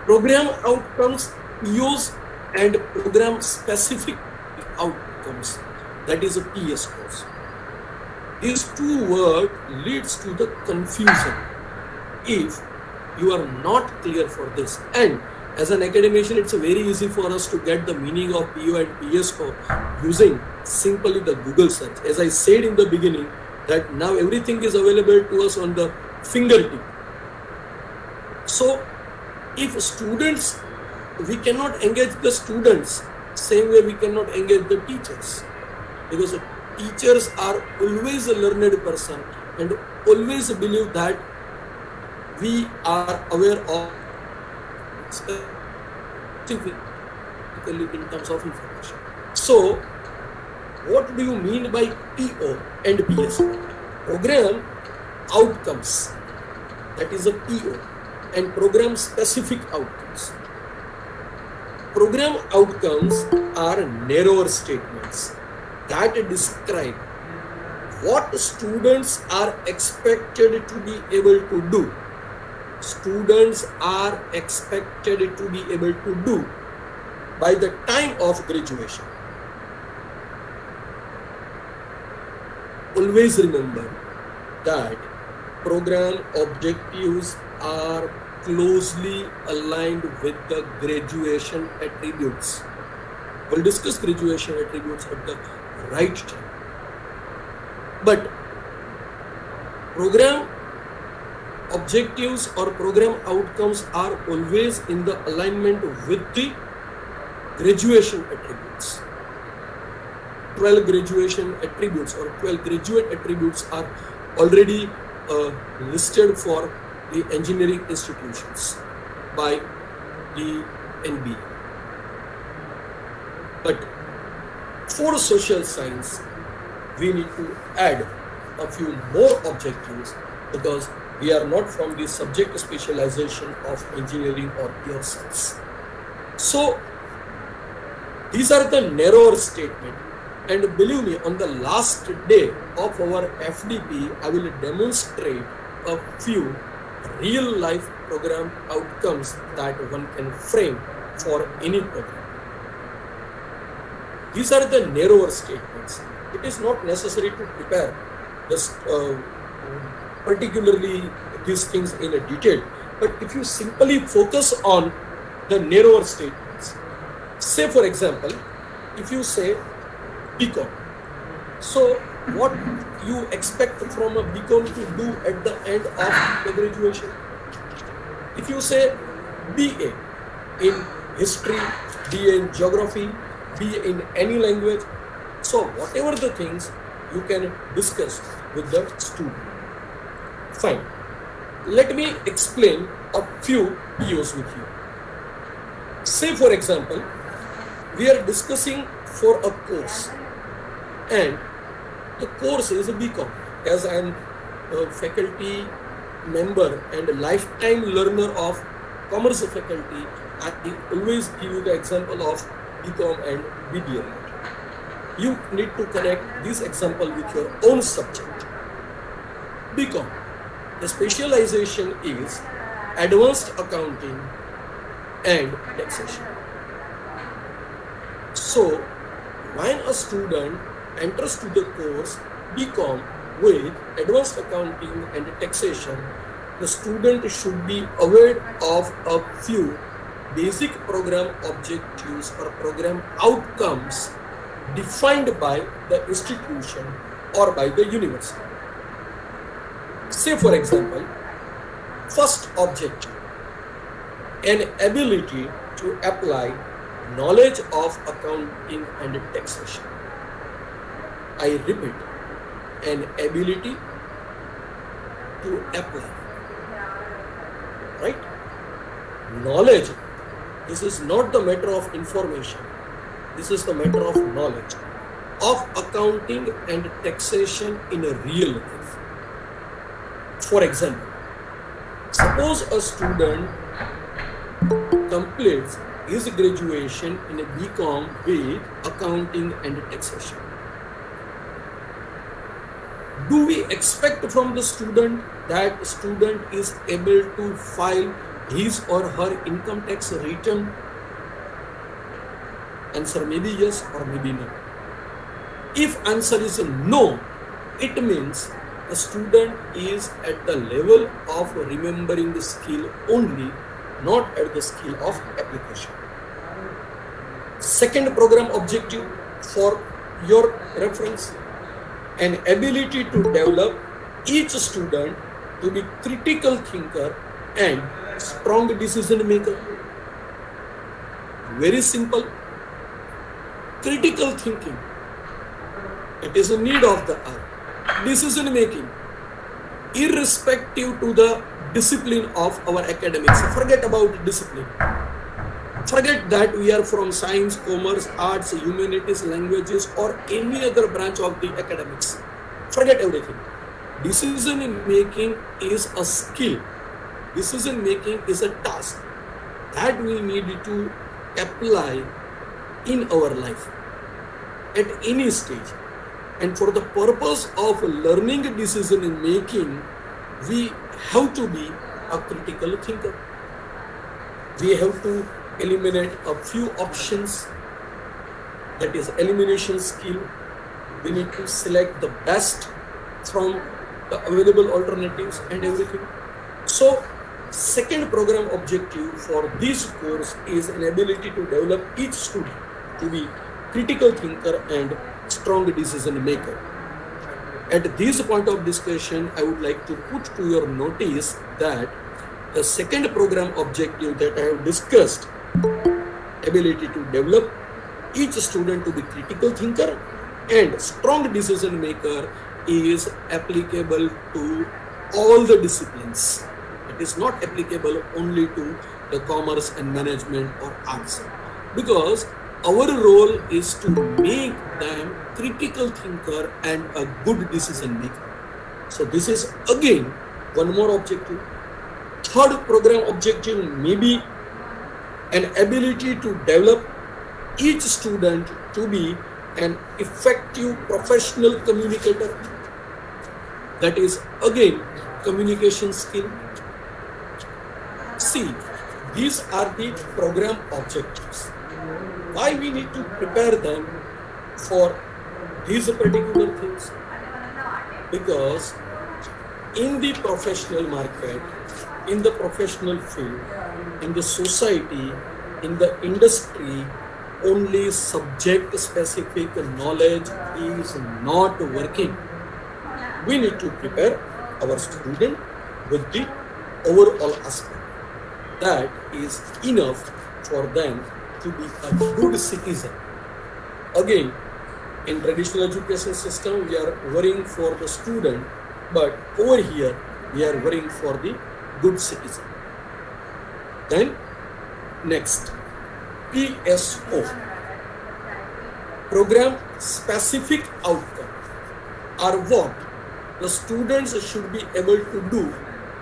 program outcomes, POs and program specific outcomes, that is a PS course. These two words leads to the confusion if you are not clear for this. And as an academician, it's very easy for us to get the meaning of PO and PSO using simply the Google search. As I said in the beginning, that now everything is available to us on the fingertip. So if students, we cannot engage the students same way we cannot engage the teachers, because the teachers are always a learned person and always believe that we are aware of specifically in terms of information. So what do you mean by PO and PSO? Program outcomes, that is a PO, and program specific outcomes. Program outcomes are narrower statements that describe what students are expected to be able to do. Students are expected to be able to do by the time of graduation. always remember that program objectives are closely aligned with the graduation attributes. We'll discuss graduation attributes at the right time. But program objectives or program outcomes are always in the alignment with the graduation attributes. 12 graduation attributes or 12 graduate attributes are already listed for the engineering institutions by the NBA. But for social science, we need to add a few more objectives because we are not from the subject specialization of engineering or pure science. So these are the narrower statements. And believe me, on the last day of our FDP, I will demonstrate a few real life program outcomes that one can frame for any program. These are the narrower statements. It is not necessary to prepare this, particularly these things in a detail. But if you simply focus on the narrower statements, say for example, if you say BCom, so what you expect from a BCom to do at the end of the graduation? If you say BA in history, BA in geography, BA in any language, so whatever the things you can discuss with the student. Fine. Let me explain a few POs with you. Say for example, we are discussing for a course and the course is a BCom. As I am a faculty member and a lifetime learner of commerce faculty, I always give you the example of BCom and BBA. You need to connect this example with your own subject. BCom, the specialization is advanced accounting and taxation. So when a student enters to the course BCom with advanced accounting and taxation, the student should be aware of a few basic program objectives or program outcomes defined by the institution or by the university. Say for example, first objective, an ability to apply knowledge of accounting and taxation. I repeat, an ability to apply, right? Knowledge, this is not the matter of information, this is the matter of knowledge of accounting and taxation in a real life. For example, suppose a student completes his graduation in a BCom with accounting and taxation. Do we expect from the student that the student is able to file his or her income tax return? Answer may be yes or maybe no. If answer is no, it means the student is at the level of remembering the skill only, not at the skill of application. Second program objective for your reference, an ability to develop each student to be critical thinker and strong decision maker. Very simple. Critical thinking, it is a need of the hour. Decision making, irrespective to the discipline of our academics. Forget about discipline. Forget that we are from science, commerce, arts, humanities, languages, or any other branch of the academics. Forget everything. Decision making is a skill. Decision making is a task that we need to apply in our life at any stage. And for the purpose of learning decision making, we have to be a critical thinker. We have to eliminate a few options, that is elimination skill. We need to select the best from the available alternatives and everything. So second program objective for this course is an ability to develop each student to be critical thinker and strong decision maker. At this point of discussion, I would like to put to your notice that the second program objective that I have discussed, ability to develop each student to be critical thinker and strong decision maker, is applicable to all the disciplines. It is not applicable only to the commerce and management or arts, because our role is to make them critical thinker and a good decision maker. So this is again one more objective. Third program objective may be an ability to develop each student to be an effective professional communicator. That is again communication skill. See, these are the program objectives. Why we need to prepare them for these particular things? Because in the professional market, in the professional field, in the society, in the industry, only subject specific knowledge is not working. We need to prepare our student with the overall aspect. That is enough for them to be a good citizen. Again, in traditional education system, we are worrying for the student, but over here, we are worrying for the good citizen. Then, next, PSO, program specific outcome, are what the students should be able to do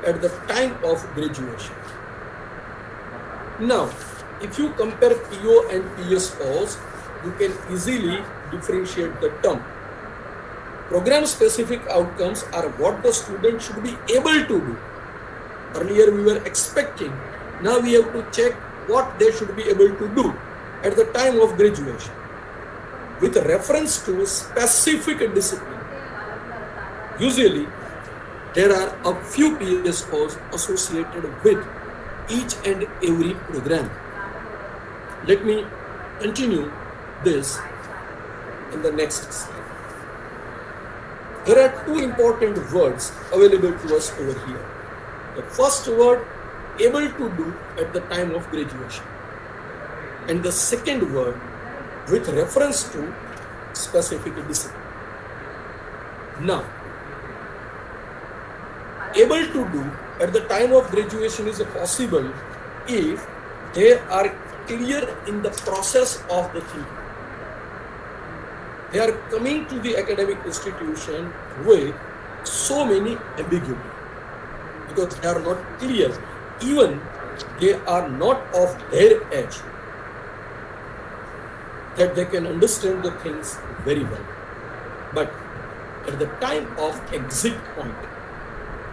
at the time of graduation. Now, if you compare PO and PSOs, you can easily differentiate the term. Program specific outcomes are what the student should be able to do. Earlier we were expecting, now we have to check what they should be able to do at the time of graduation with reference to specific discipline. Usually, there are a few PSOs associated with each and every program. Let me continue this in the next slide. There are two important words available to us over here. The first word, able to do at the time of graduation. And the second word, with reference to specific discipline. Now, able to do at the time of graduation is possible if they are clear in the process of the thinking. They are coming to the academic institution with so many ambiguity because they are not clear, even they are not of their age, that they can understand the things very well. But at the time of exit point,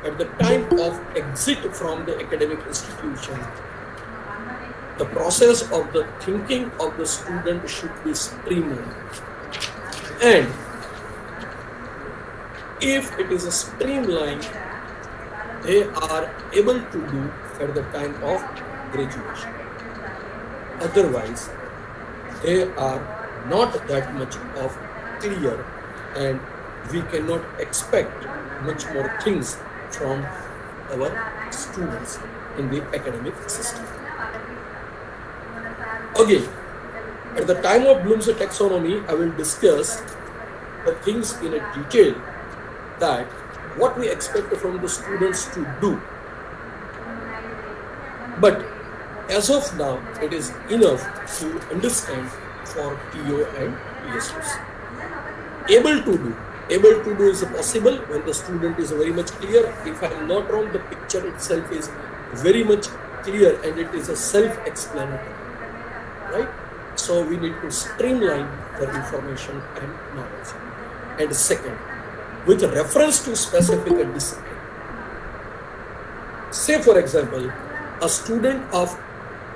at the time of exit from the academic institution, the process of the thinking of the student should be streamlined. And if it is a streamlined, they are able to do at the time of graduation. Otherwise, they are not that much of clear, and we cannot expect much more things from our students in the academic system. Again, at the time of Bloom's taxonomy, I will discuss the things in a detail, that what we expect from the students to do. But as of now, it is enough to understand for PO and PSOs. Able to do is possible when the student is very much clear. If I am not wrong, the picture itself is very much clear and it is a self-explanatory, right? So we need to streamline the information and knowledge. And second, with reference to specific discipline. Say for example, a student of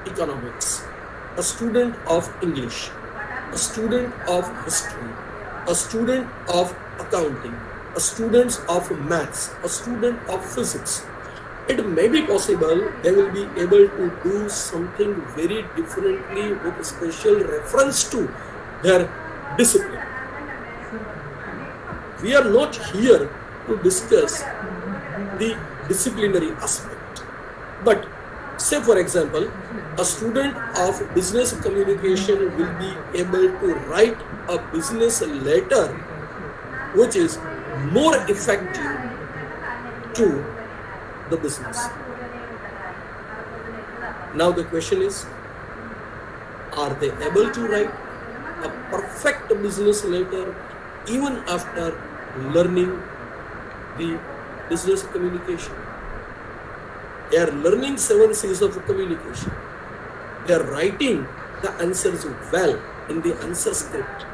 economics, a student of English, a student of history, a student of accounting, a student of maths, a student of physics, it may be possible they will be able to do something very differently with special reference to their discipline. We are not here to discuss the disciplinary aspect, but say for example, a student of business communication will be able to write a business letter which is more effective to the business. Now the question is, are they able to write a perfect business letter even after learning the business communication? They are learning 7 C's of communication. They are writing the answers well in the answer script.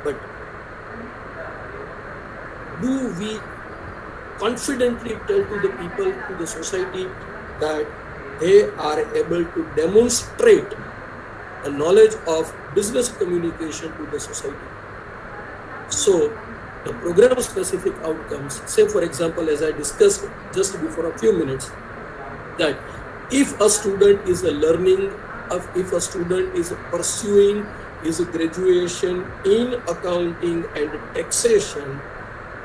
But do we confidently tell to the people, to the society, that they are able to demonstrate a knowledge of business communication to the society? So the program specific outcomes, say for example, as I discussed just before a few minutes, that if a student is learning, if a student is pursuing his graduation in accounting and taxation,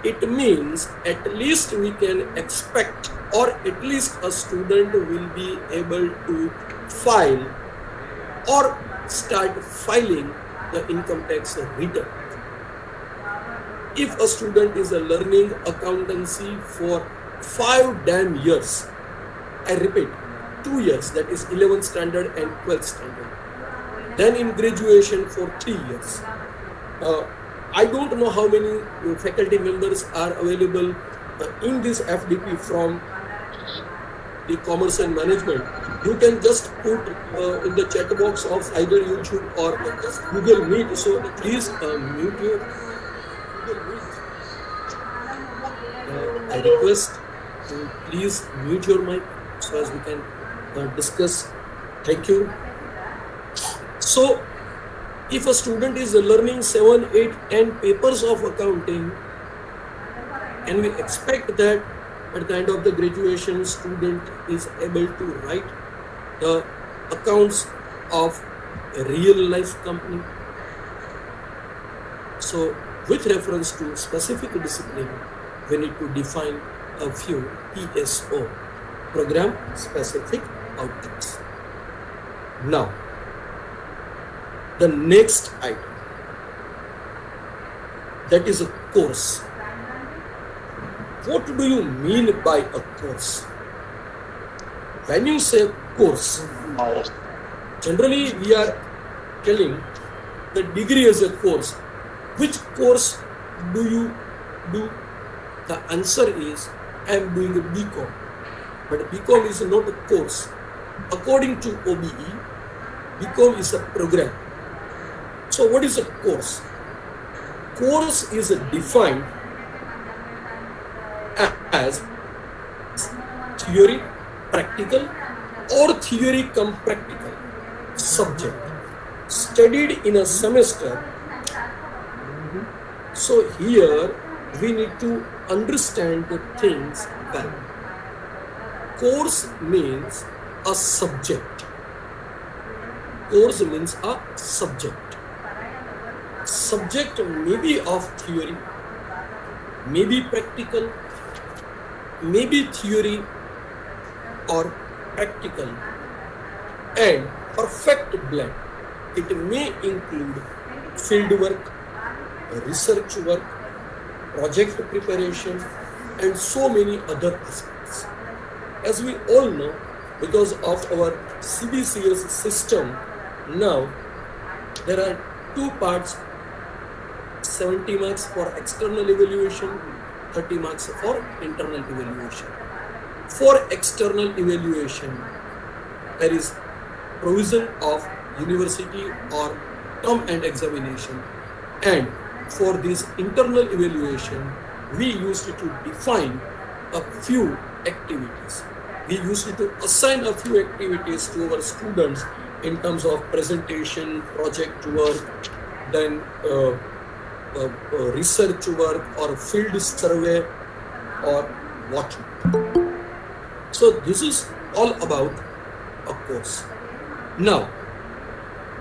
it means at least we can expect, or at least a student will be able to file or start filing the income tax return. If a student is learning accountancy for 5 damn years, I repeat, 2 years, that is 11th standard and 12th standard, then in graduation for 3 years. I don't know how many faculty members are available in this FDP from the commerce and management. You can just put in the chat box of either YouTube or just Google Meet. So please mute your Google Meet. I request to please mute your mic so as we can discuss. Thank you. So if a student is learning 7, 8, 10 papers of accounting, and we expect that at the end of the graduation, student is able to write the accounts of a real life company. So with reference to specific discipline, we need to define a few PSO, program specific outcomes. Now, the next item, that is a course. What do you mean by a course? When you say course, generally we are telling the degree is a course. Which course do you do? The answer is, I am doing a BCom. But BCom is not a course. According to OBE, BCom is a program. So what is a course? Course is defined as theory, practical, or theory come practical subject studied in a semester. So here we need to understand the things well. Course means a subject. Course means a subject. Subject may be of theory, may be practical, may be theory or practical, and perfect blend. It may include field work, research work, project preparation, and so many other aspects. As we all know, because of our CBCS system, now there are 2 parts, 70 marks for external evaluation, 30 marks for internal evaluation. For external evaluation, there is provision of university or term and examination, and for this internal evaluation, we used to define a few activities. We used to assign a few activities to our students in terms of presentation, project work, then research work or field survey or whatnot. So this is all about a course. Now,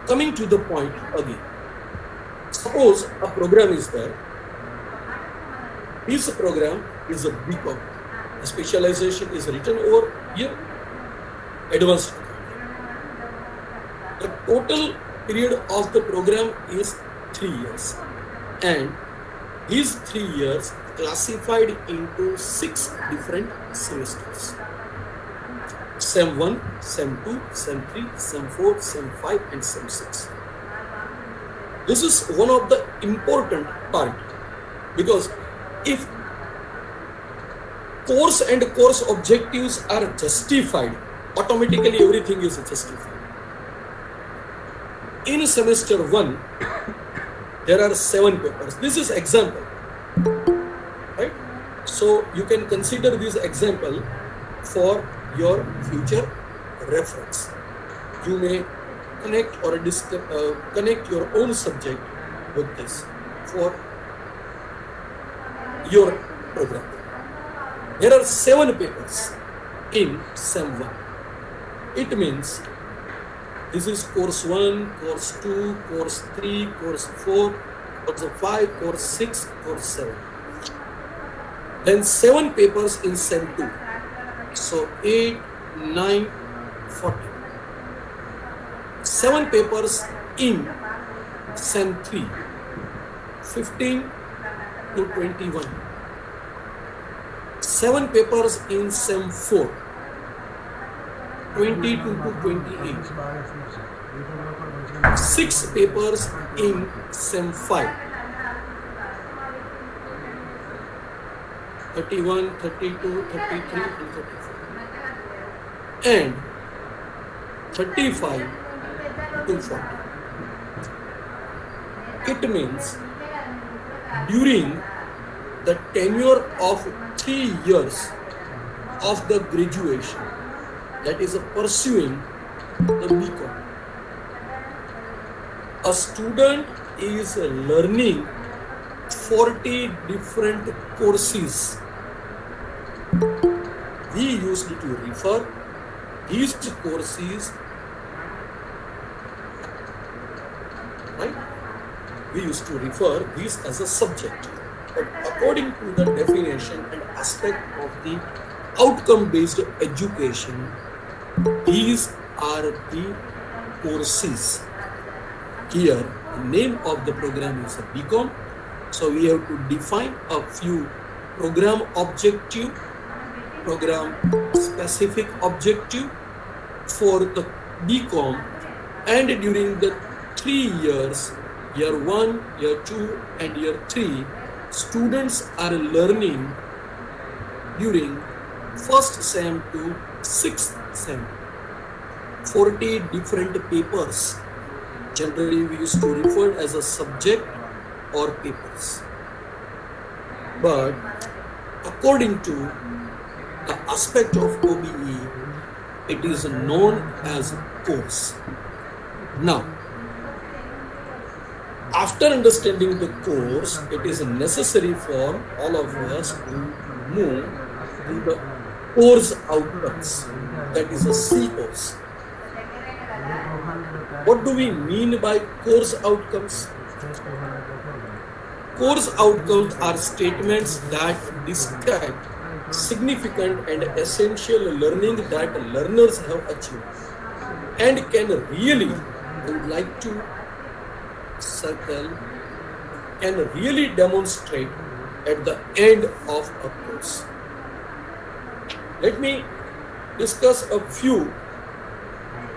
coming to the point again. Suppose a program is there. This program is a BCom. The specialization is written over here, advanced. The total period of the program is 3 years, and these 3 years classified into 6 different semesters. Sem 1, Sem 2, Sem 3, Sem 4, Sem 5 and Sem 6. This is one of the important part, because if course and course objectives are justified, automatically everything is justified. In semester 1, there are 7 papers. This is example, right? So you can consider this example for your future reference. You may connect or connect your own subject with this for your program. There are 7 papers in Sem 1. It means this is course 1, course 2, course 3, course 4, course 5, course 6, course 7. Then 7 papers in Sem 2. So 8, 9, 40. 7 papers in Sem 3. 15 to 21. 7 papers in Sem 4. 22 to 28. 6 papers in Sem 5. 31, 32, 33 and 34. And 35 to 40. It means during the tenure of 3 years of the graduation, that is pursuing the BCom, a student is learning 40 different courses. We used to refer these courses, right? We used to refer these as a subject. But according to the definition and aspect of the outcome-based education, these are the courses. Here, the name of the program is a BCom. So we have to define a few program objective, program specific objective for the BCom, and during the 3 years, year 1, year 2 and year 3, students are learning during first sem to 6th sem 40 different papers. Generally we used to refer as a subject or papers, but according to the aspect of OBE, it is known as course. Now, after understanding the course, it is necessary for all of us to move to the course outcomes, that is a C course. What do we mean by course outcomes? Course outcomes are statements that describe significant and essential learning that learners have achieved and can really, I would like to circle, can really demonstrate at the end of a course. Let me discuss a few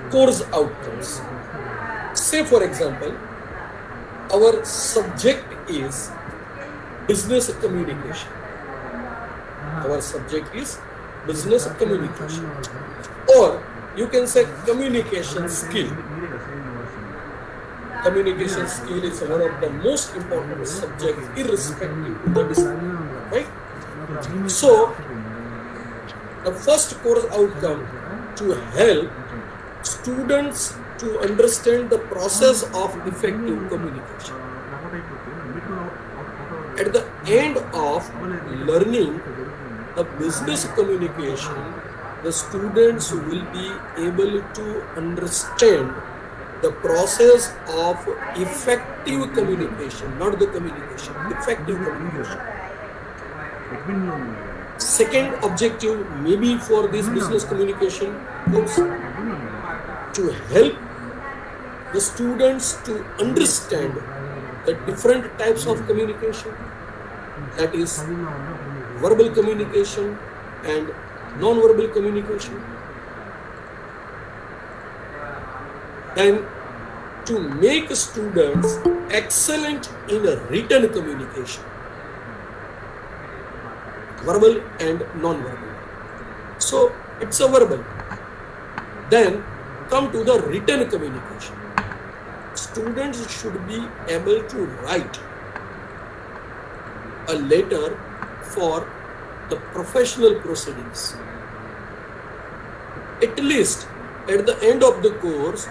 course outcomes. Say for example, our subject is business communication. Our subject is business communication, or you can say communication skill. Communication skill is one of the most important subjects irrespective of the discipline, right? So the first course outcome to help students to understand the process of effective communication. At the end of learning the business communication, the students will be able to understand the process of effective communication, not the communication, effective communication. Second objective maybe for this business communication is to help the students to understand the different types of communication, that is verbal communication and non-verbal communication. And to make students excellent in written communication, verbal and non-verbal. So it's a verbal. Then come to the written communication. Students should be able to write a letter for the professional proceedings. At least at the end of the course,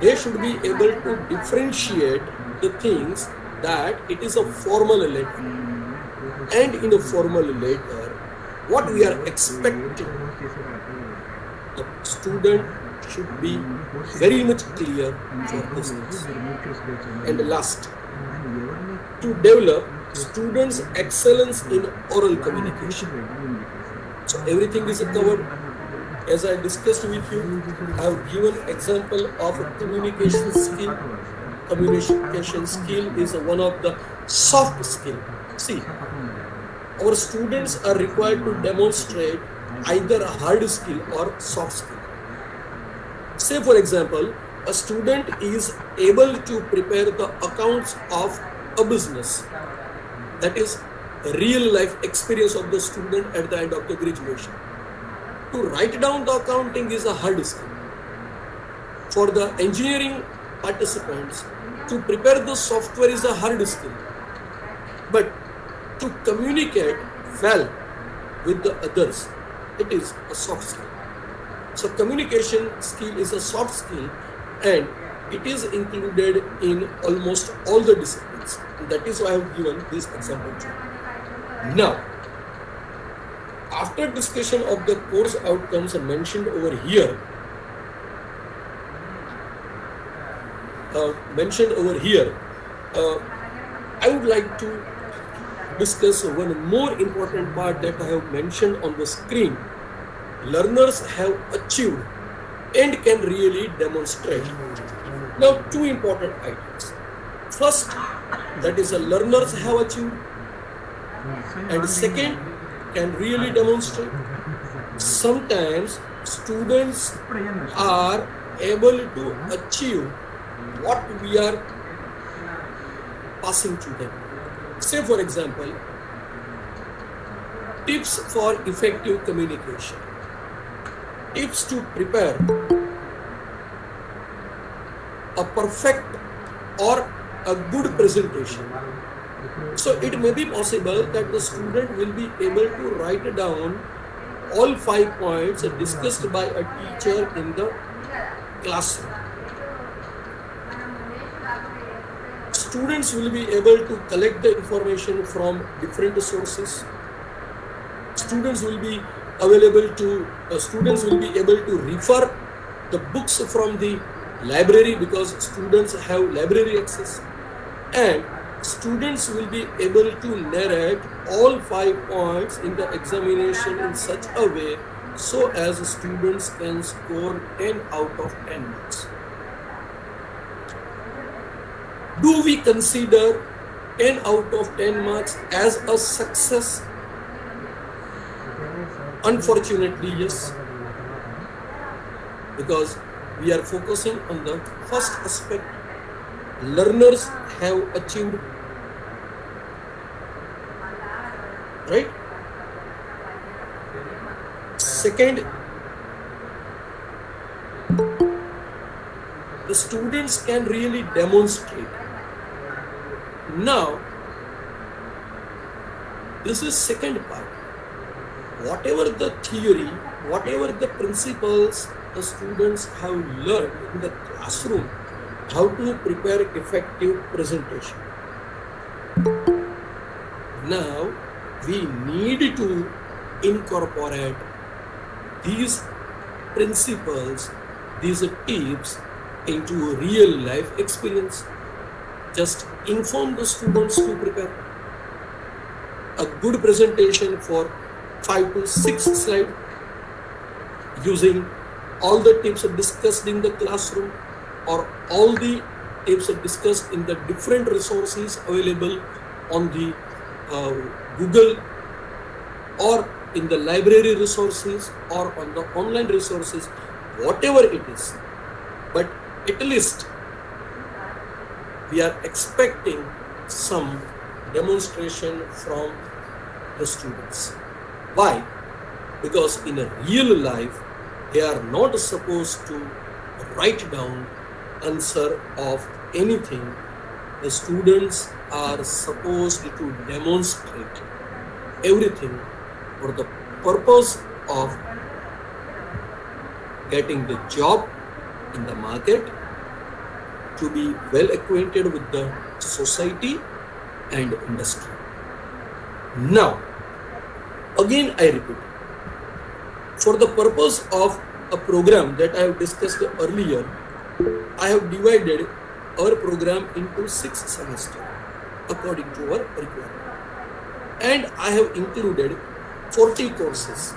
they should be able to differentiate the things that it is a formal letter. And in a formal letter, what we are expecting, the student should be very much clear for this things. And last, to develop students' excellence in oral communication. So everything is covered. As I discussed with you, I have given example of a communication skill. Communication skill is one of the soft skill. See, our students are required to demonstrate either a hard skill or soft skill. Say for example, a student is able to prepare the accounts of a business. That is real life experience of the student at the end of the graduation. To write down the accounting is a hard skill. For the engineering participants, to prepare the software is a hard skill. But to communicate well with the others, it is a soft skill. So communication skill is a soft skill and it is included in almost all the disciplines. And that is why I have given this example to you. Now, after discussion of the course outcomes mentioned over here, I would like to discuss one more important part that I have mentioned on the screen. Learners have achieved and can really demonstrate. Now, two important items. First, that is, learners have achieved, and second, can really demonstrate. Sometimes students are able to achieve what we are passing to them. Say for example, tips for effective communication, tips to prepare a perfect or a good presentation. So it may be possible that the student will be able to write down all 5 points discussed by a teacher in the classroom. Students will be able to collect the information from different sources. Students will be able to refer the books from the library because students have library access, and students will be able to narrate all 5 points in the examination in such a way so as students can score 10 out of 10 marks. Do we consider 10 out of 10 marks as a success? Unfortunately, yes, because we are focusing on the first aspect. Learners have achieved, right? Second, the students can really demonstrate. Now, this is second part. Whatever the theory, whatever the principles the students have learned in the classroom how to prepare effective presentation. Now we need to incorporate these principles, these tips into real life experience. Just inform the students to prepare a good presentation for 5 to 6 slides using all the tips discussed in the classroom or all the tips discussed in the different resources available on the Google or in the library resources or on the online resources, whatever it is. But at least we are expecting some demonstration from the students. Why? Because in a real life, they are not supposed to write down answer of anything. The students are supposed to demonstrate everything for the purpose of getting the job in the market, to be well acquainted with the society and industry. Now, again I repeat, for the purpose of a program that I have discussed earlier, I have divided our program into 6 semesters according to our requirement. And I have included 40 courses,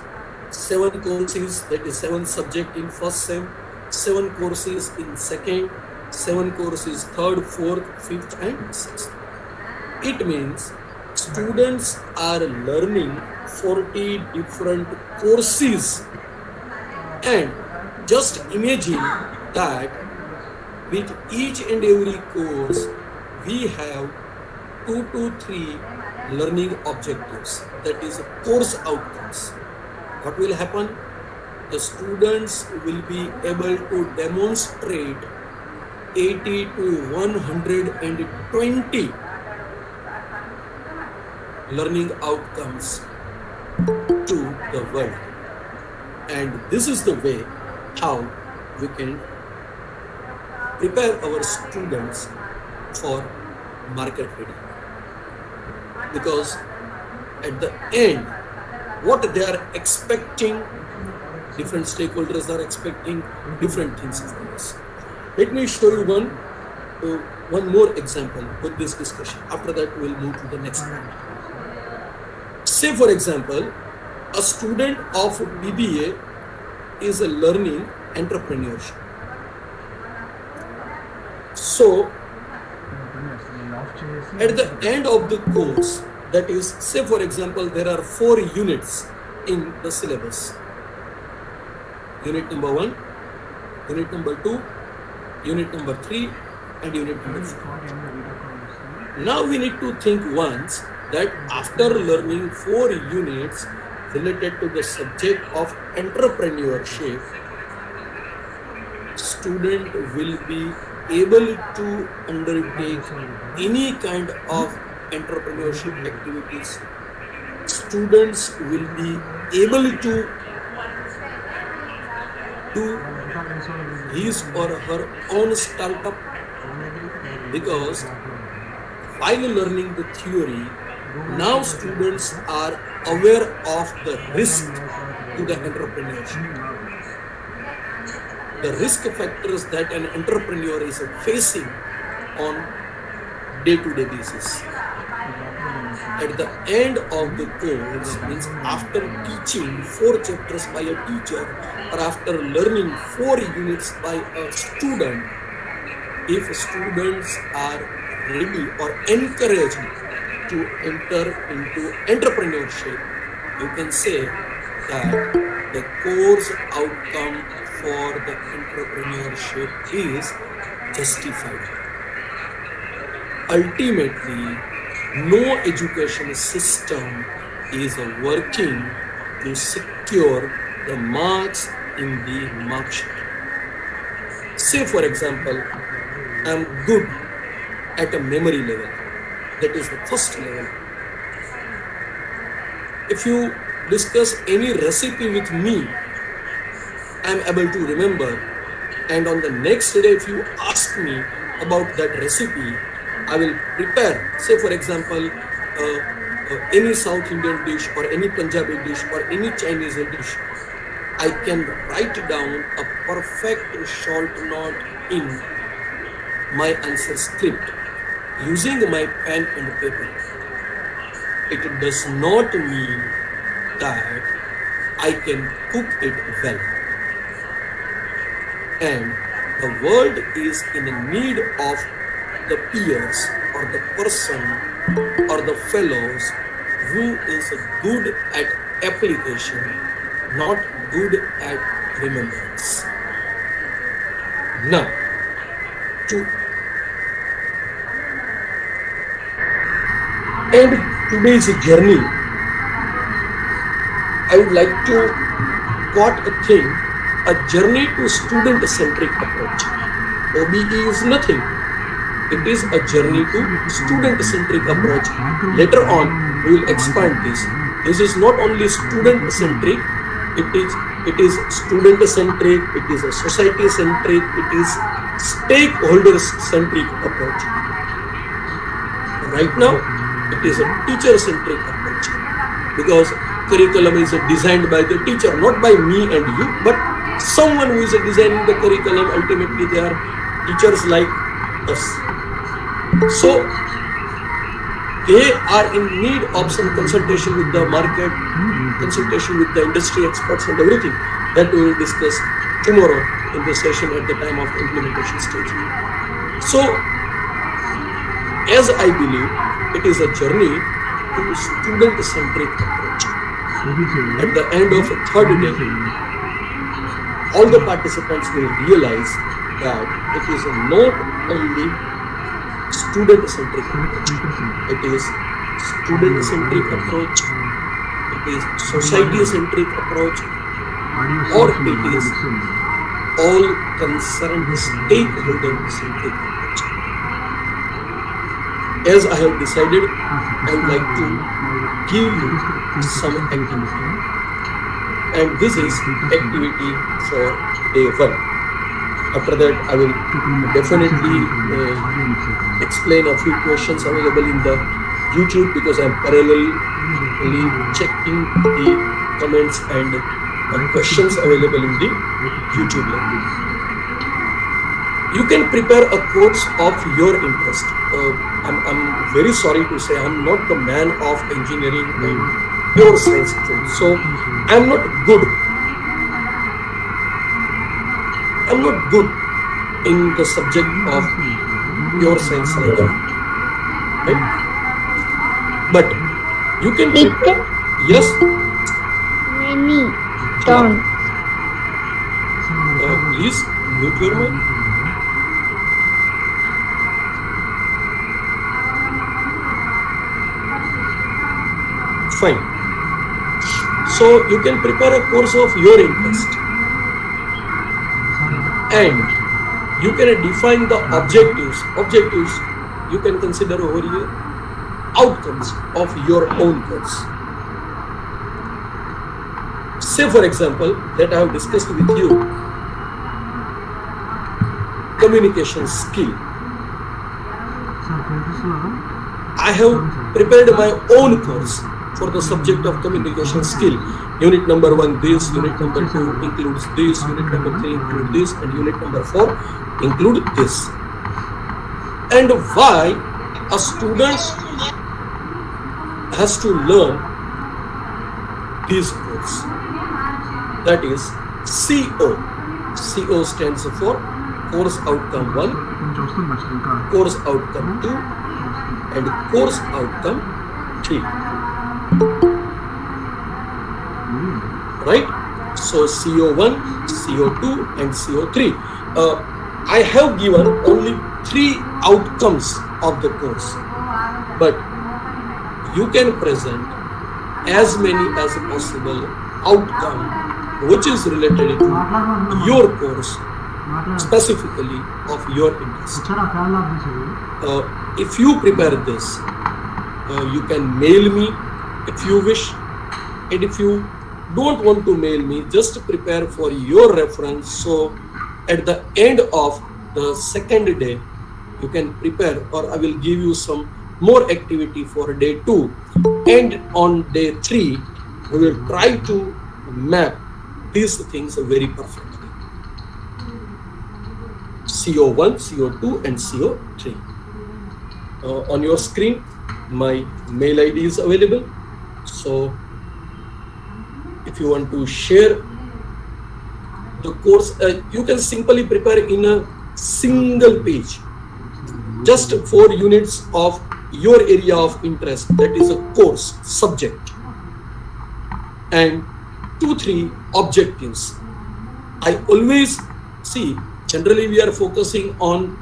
7 courses, that is 7 subjects in first sem, 7 courses in second, 7 courses third, fourth, fifth and 6th. It means students are learning 40 different courses, and just imagine that with each and every course we have 2 to 3 learning objectives, that is course outcomes. What will happen? The students will be able to demonstrate 80 to 120 learning outcomes to the world. And this is the way how we can prepare our students for market ready. Because at the end, what they are expecting, different stakeholders are expecting different things from us. Let me show you one more example with this discussion. After that, we will move to the next point. Say, for example, a student of BBA is learning entrepreneurship. So, at the end of the course, that is, say for example, there are 4 units in the syllabus. Unit number 1, unit number 2, unit number 3 and unit number 4. Now we need to think once that after learning 4 units related to the subject of entrepreneurship, student will be able to undertake any kind of entrepreneurship activities. Students will be able to do his or her own startup, because while learning the theory, now students are aware of the risk to the entrepreneurship, the risk factors that an entrepreneur is facing on day-to-day basis. At the end of the course, means after teaching 4 chapters by a teacher or after learning 4 units by a student, if students are ready or encouraged to enter into entrepreneurship, you can say that the course outcome for the entrepreneurship is justified. Ultimately, no education system is working to secure the marks in the mark sheet. Say for example, I am good at a memory level, that is the first level. If you discuss any recipe with me, am able to remember. And on the next day, if you ask me about that recipe, I will prepare, say for example, any South Indian dish or any Punjabi dish or any Chinese dish. I can write down a perfect short note in my answer script using my pen and paper. It does not mean that I can cook it well. And the world is in need of the peers or the person or the fellows who is good at application, not good at remembrance. Now, to end today's journey, I would like to quote a thing, a journey to student-centric approach. OBE is nothing. It is a journey to student-centric approach. Later on, we will expand this. This is not only student-centric, it is student-centric, it is a society-centric, it is stakeholder-centric approach. Right now, it is a teacher-centric approach because curriculum is designed by the teacher, not by me and you, but someone who is designing the curriculum. Ultimately, they are teachers like us. So, they are in need of some consultation with the market, consultation with the industry experts and everything. That we will discuss tomorrow in the session at the time of the implementation stage. So, as I believe, it is a journey to student-centric approach. At the end of the third day, all the participants will realize that it is not only student-centric approach, it is student-centric approach, it is society-centric approach, or it is all concerned stakeholder-centric approach. As I have decided, I would like to give you some activity, and this is activity for day 1. After that, I will definitely explain a few questions available in the YouTube because I am parallelly checking the comments and questions available in the YouTube link. You can prepare a course of your interest. I'm very sorry to say I'm not the man of engineering and pure science field. So I'm not good in the subject of pure science writing. Right? But you can prepare. Yes? Many don't. Please mute your mic. Fine. So you can prepare a course of your interest and you can define the objectives. Objectives you can consider over here outcomes of your own course. Say for example that I have discussed with you communication skill. I have prepared my own course for the subject of communication skill. Unit number 1 this, unit number 2 includes this, unit number 3 includes this, and unit number 4 include this. And why a student has to learn this course? That is CO. CO stands for Course Outcome 1, Course Outcome 2, and Course Outcome 3. Right? So CO1, CO2 and CO3. I have given only 3 outcomes of the course, but you can present as many as possible outcome which is related to your course, specifically of your interest. If you prepare this, you can mail me if you wish, and if you don't want to mail me, just prepare for your reference. So at the end of the second day, you can prepare, or I will give you some more activity for day 2. And on day 3, we will try to map these things very perfectly. CO1, CO2 and CO3. On your screen, my mail ID is available. So if you want to share the course, you can simply prepare in a single page, just 4 units of your area of interest, that is a course subject, and 2-3 objectives. I always see, generally we are focusing on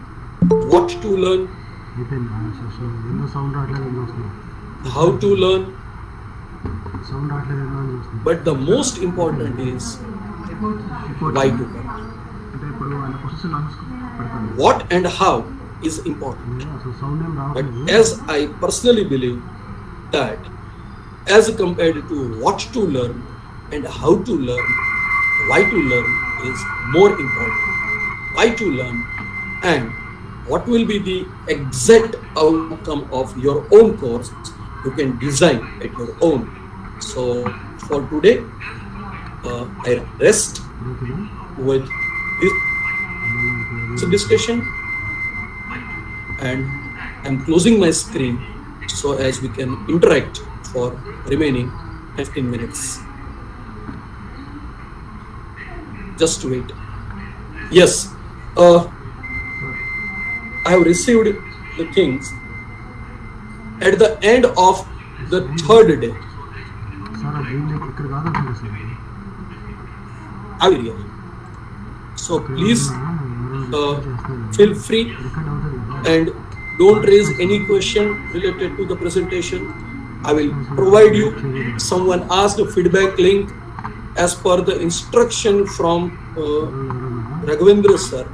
what to learn, how to learn, but the most important is why to learn. What and how is important. But as I personally believe that as compared to what to learn and how to learn, why to learn is more important. Why to learn and what will be the exact outcome of your own course, you can design at your own. So for today, I rest with this discussion, and I'm closing my screen so as we can interact for remaining 15 minutes. Just wait. Yes, I have received the things at the end of the 3rd day. I will hear. So please feel free and don't raise any question related to the presentation. I will provide you. Someone asked a feedback link as per the instruction from Raghavendra sir.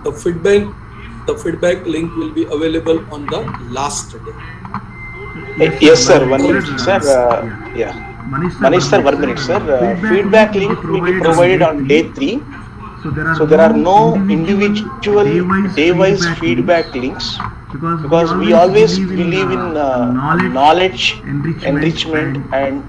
The feedback link will be available on the last day. Yes, sir. 1 minute, sir. Yeah. Manish sir, 1 minute, sir. Feedback link will be provided on day 3. So there are no individual day-wise feedback links, because we always believe in knowledge enrichment and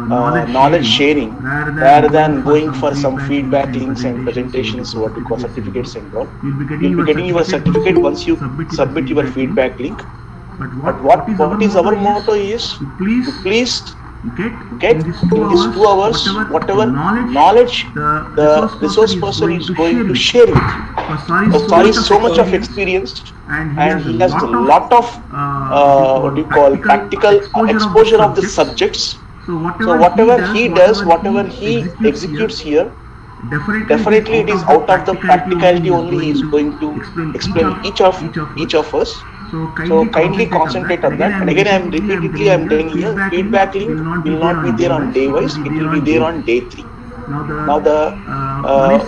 knowledge sharing rather than going for some feedback links and presentations, what we call certificates and all. You'll be getting your certificate once you submit your feedback link. But what is our motto is to please get in these 2 hours whatever knowledge the resource person is going to share with you. Because Sari is so much of experience and he has a lot of what you call practical exposure of the subjects. So whatever he does, whatever he executes here, definitely it is out of the practicality only he is going to explain each of us. So kindly concentrate on that. And again, I am telling here, feedback link will not be there on day wise, it will be there on day 3. Now the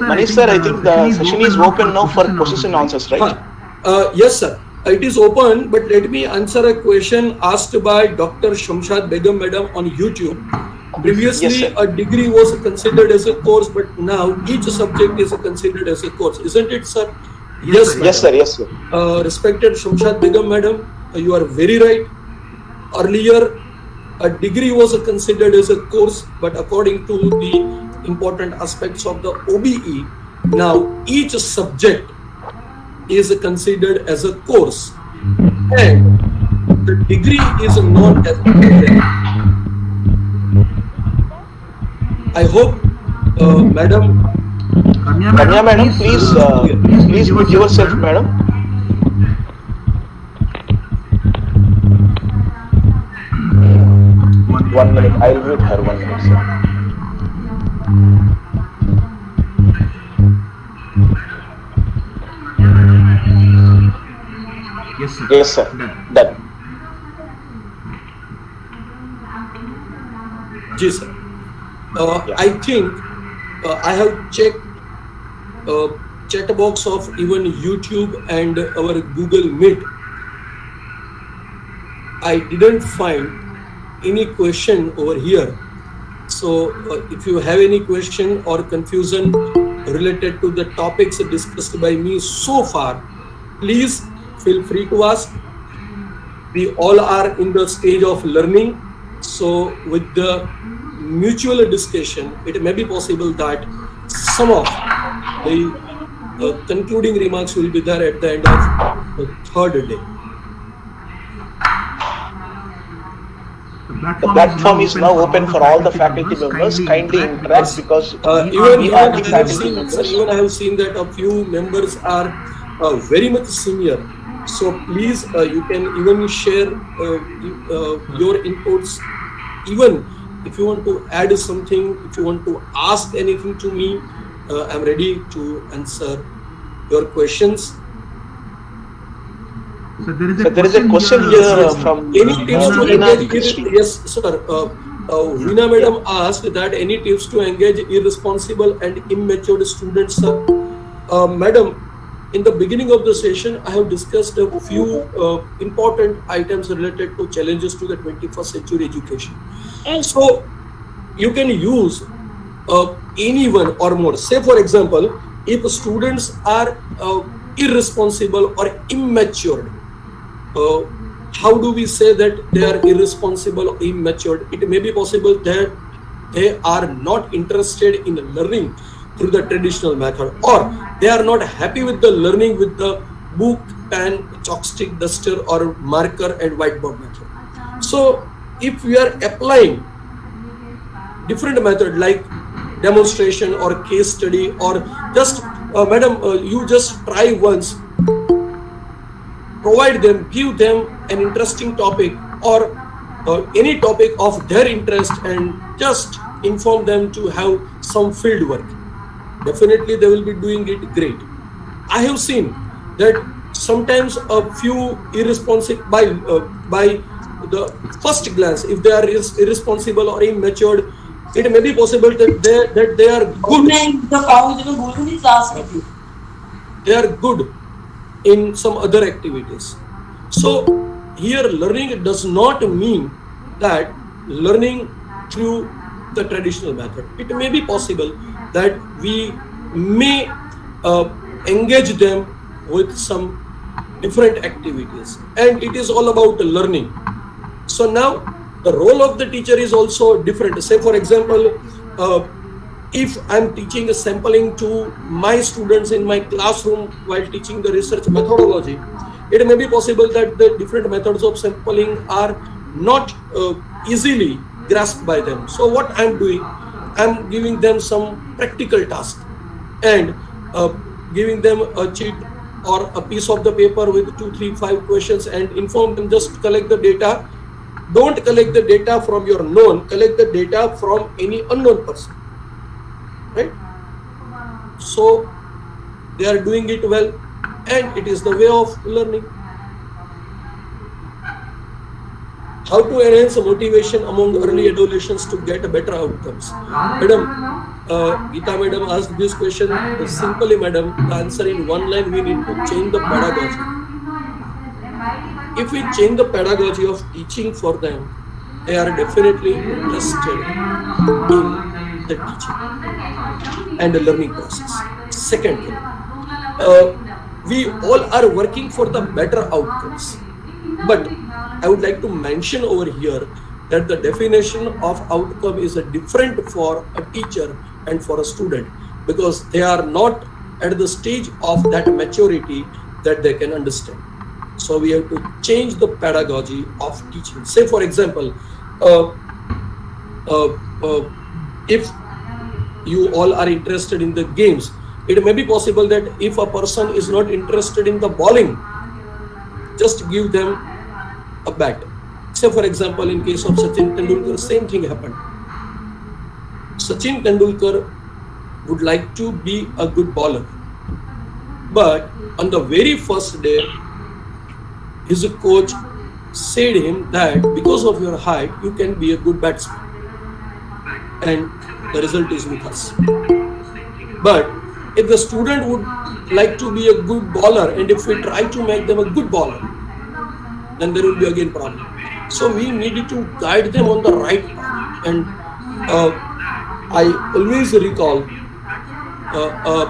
Manish sir, I think the session is open now for questions and answers, right? Yes sir, it is open, but let me answer a question asked by Dr. Shamshad Begum madam on YouTube. Previously, yes, a degree was considered as a course, but now each subject is considered as a course, isn't it, sir? Yes, yes, sir. Yes, sir. Respected Shamshad Begum madam, you are very right. Earlier, a degree was considered as a course, but according to the important aspects of the OBE, now each subject is considered as a course, and the degree is known as a degree. I hope, madam. Kanya madam, please mute yourself, madam. One minute, I'll mute her. 1 minute, sir. Yes, sir. Yes, sir. Done. Yes, sir. I think I have checked chat box of even YouTube and our Google Meet. I didn't find any question over here. So if you have any question or confusion related to the topics discussed by me so far, please feel free to ask. We all are in the stage of learning. So with the mutual discussion, it may be possible that some of the concluding remarks will be there at the end of the third day. The platform is now open for all the faculty members. Kindly interact because Even we are the faculty members. even I have seen that a few members are very much senior. So please, you can even share your inputs. Even if you want to add something, if you want to ask anything to me, I'm ready to answer your questions. So there is a question here from Any tips to Veena engage? Yes, sir. Veena madam asked that any tips to engage irresponsible and immature students, sir. Madam, in the beginning of the session, I have discussed a few important items related to challenges to the 21st century education. So you can use anyone or more. Say, for example, if students are irresponsible or immature, how do we say that they are irresponsible or immature? It may be possible that they are not interested in learning through the traditional method, or they are not happy with the learning with the book, pen, chalkstick, duster, or marker and whiteboard method. So if we are applying different method like demonstration or case study, or just madam, you just try once, provide them, give them an interesting topic or any topic of their interest, and just inform them to have some field work. Definitely they will be doing it great. I have seen that sometimes a few irresponsible by the first glance, if they are irresponsible or immature, it may be possible that they are good. They are good in some other activities. So here learning does not mean that learning through the traditional method. It may be possible that we may engage them with some different activities, and it is all about learning. So now the role of the teacher is also different. Say, for example, if I'm teaching a sampling to my students in my classroom while teaching the research methodology, it may be possible that the different methods of sampling are not easily grasped by them. So what I'm doing, I'm giving them some practical task and giving them a cheat or a piece of the paper with 2, 3, 5 questions, and inform them just collect the data. Don't collect the data from your known, collect the data from any unknown person, right? So they are doing it well, and it is the way of learning. How to enhance motivation among early adolescents to get better outcomes? Madam, Geeta madam asked this question simply, madam. The answer in one line: we need to change the pedagogy. If we change the pedagogy of teaching for them, they are definitely interested in the teaching and the learning process. Second thing, we all are working for the better outcomes, but I would like to mention over here that the definition of outcome is different for a teacher and for a student, because they are not at the stage of that maturity that they can understand. So we have to change the pedagogy of teaching. Say, for example, if you all are interested in the games, it may be possible that if a person is not interested in the bowling, just give them a bat. Say, for example, in case of Sachin Tendulkar, same thing happened. Sachin Tendulkar would like to be a good bowler, but on the very first day, his coach said him that because of your height, you can be a good batsman, and the result is with us. But if the student would like to be a good bowler, and if we try to make them a good bowler, then there will be again problem. So we need to guide them on the right path, and I always recall a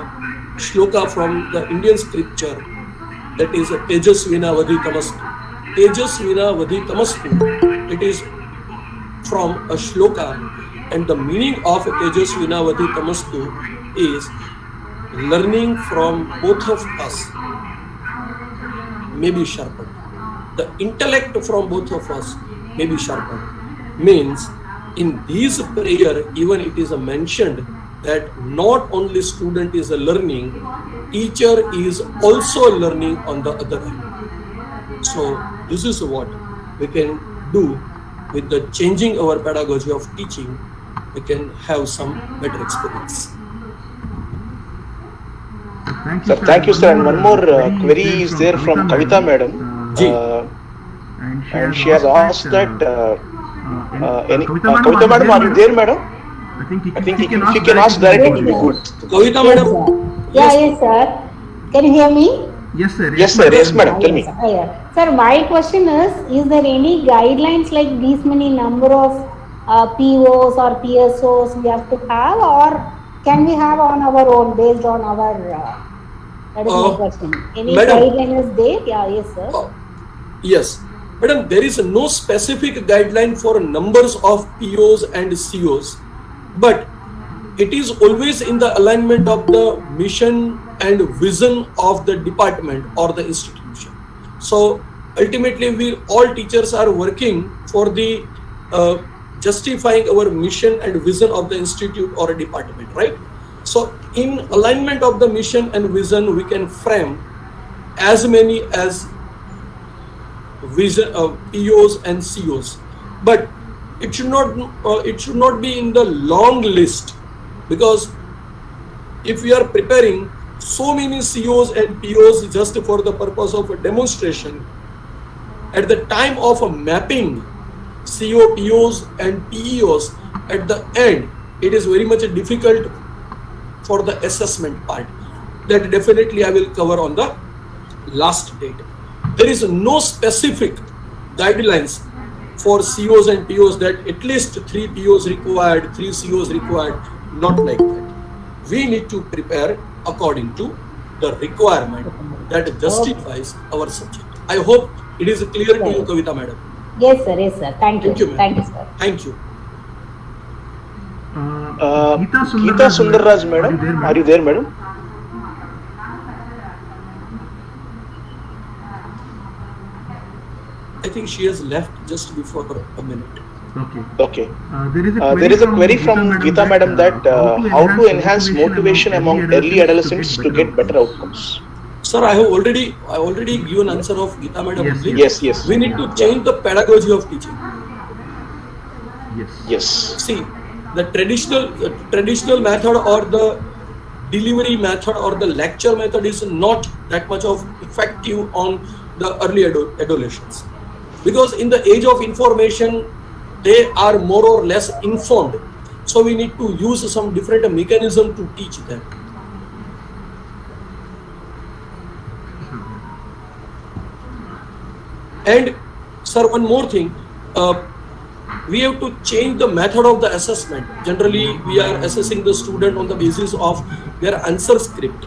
shloka from the Indian scripture, that is Tejasvina Vadhi Tamastu. Tejasvina Vadhi Tamastu. It is from a shloka, and the meaning of Tejasvina Vadhi Tamastu is learning from both of us may be sharpened. The intellect from both of us may be sharpened. Means in this prayer, even it is mentioned that not only student is learning, teacher is also learning on the other hand. So this is what we can do with the changing our pedagogy of teaching. We can have some better experience. Sir, thank you, sir. And one more query is there from Kavita madam. And she has asked that, Kavita madam, are you there, madam? I think if you can ask directly, it will be good. Kavita madam? Yes, sir. Can you hear me? Yes, sir. Yes, sir. Yes, madam. Tell me. Sir, my question is there any guidelines like these many number of POs or PSOs we have to have, or can we have on our own based on our, that is my question. Any guideline is there? Yeah, yes, sir. Yes. Madam, there is no specific guideline for numbers of POs and COs, but it is always in the alignment of the mission and vision of the department or the institution. So ultimately, we all teachers are working for the justifying our mission and vision of the institute or a department, right? So in alignment of the mission and vision, we can frame as many as vision POs and COs, but it should not be in the long list, because if we are preparing so many COs and POs just for the purpose of a demonstration, at the time of a mapping CO, POs and PEOs, at the end it is very much difficult for the assessment part. That definitely I will cover on the last date. There is no specific guidelines for COs and POs that at least 3 POs required, 3 COs required, not like that. We need to prepare according to the requirement that justifies our subject. I hope it is clear to you, Kavita madam. Yes, sir. Yes, sir. Thank you. Thank you, sir. Thank you. Geeta Sundarraj madam, are you there, madam? I think she has left just before a minute. Okay. There is a query from Geeta madam that how to enhance motivation among early adolescents to get better outcomes. Sir, I already given answer of Geeta madam. Yes. We need to change the pedagogy of teaching. Yes. See, the traditional method or the delivery method or the lecture method is not that much of effective on the early adolescents, because in the age of information they are more or less informed. So we need to use some different mechanism to teach them. And sir, one more thing, we have to change the method of the assessment. Generally, we are assessing the student on the basis of their answer script.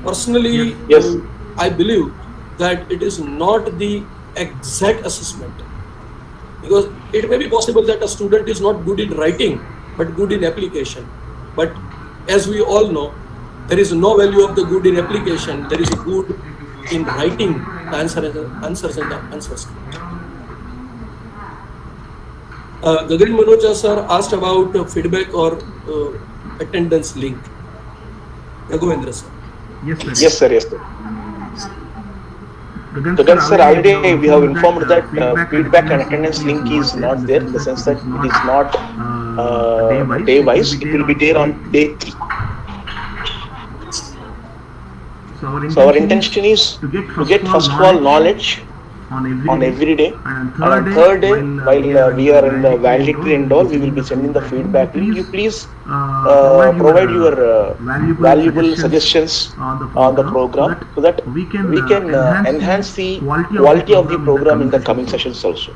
Personally, yes, I believe that it is not the exact assessment, because it may be possible that a student is not good in writing but good in application. But as we all know, there is no value of the good in application. There is a good in writing the answers and the answer script. Gagan Manocha sir asked about feedback or attendance link. Raghavendra sir. Yes, sir. Gagan sir, already we have informed that feedback and attendance link is not there, in the sense that it is not day wise. It will be there on day 3. So our intention is to get first of all knowledge on every day, and on third day, while we are in the validity and all, we will be sending the feedback. You please provide your valuable suggestions on the program, so that we can enhance the quality of the program in the coming sessions also.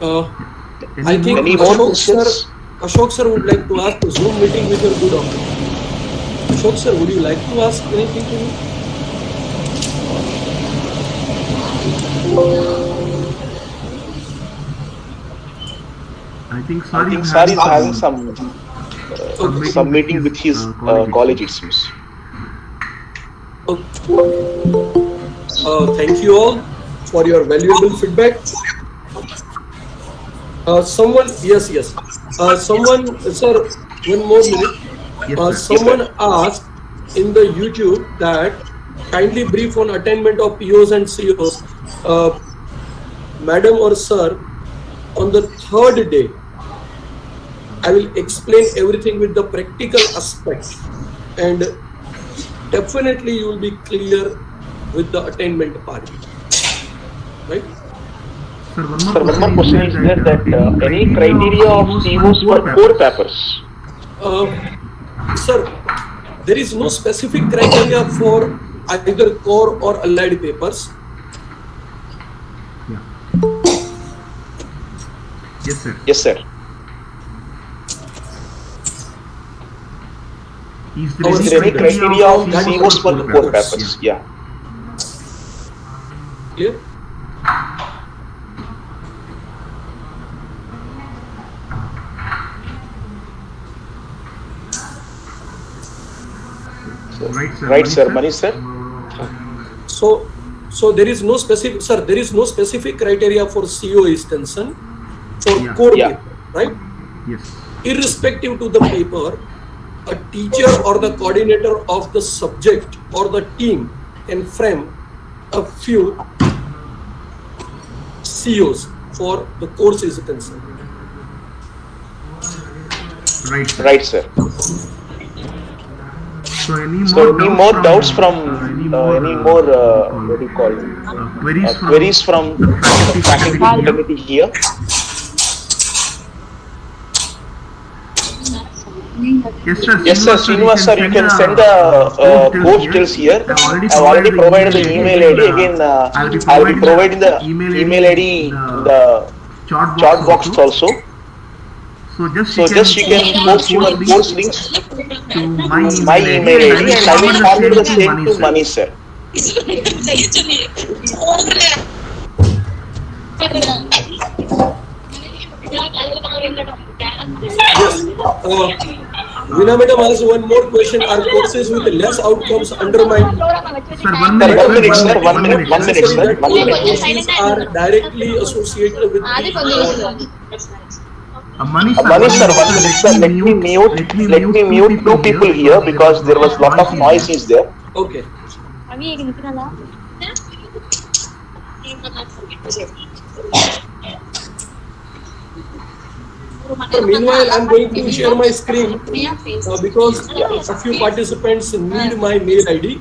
I think Any more questions? Ashok sir would like to ask a Zoom meeting with your good office. Ashok sir, would you like to ask anything to me? I think I think sir is having some meeting with his college, it seems. Thank you all for your valuable feedback. Someone, yes. Someone, sir, one more minute. Someone asked in the YouTube that kindly brief on attainment of POs and COs. Madam or sir, on the third day, I will explain everything with the practical aspect, and definitely you will be clear with the attainment part. Right? Sir, one more question is there that any criteria of COs for core papers? Sir, there is no specific criteria for either core or allied papers. Yeah. Yes, sir. Yes, sir. Is Is there any criteria of COs for the core papers? Yeah. Clear? Right, sir. Manish, sir. So there is no specific, sir. There is no specific criteria for CO is concerned for core paper, right? Yes. Irrespective to the paper, a teacher or the coordinator of the subject or the team can frame a few COs for the course is concerned. Right, sir. So any more doubts from any more what do you call it? Queries from the faculty committee here? Yes, sir. Srinivas, sir, you can send the course details here. I've already provided the email ID. Again, I'll be providing the email ID in the chat box also. So just you can post your course links to my email ID and I will forward the same to Manish, sir. Veena madam has one more question. Are courses with less outcomes undermined? Sir, One minute, sir. Courses are directly associated with Manish, sir, 1 minute, sir. Let me mute two people here because there was lot of noise is there. Okay. Meanwhile, I'm going to share my screen because a few participants need my mail ID.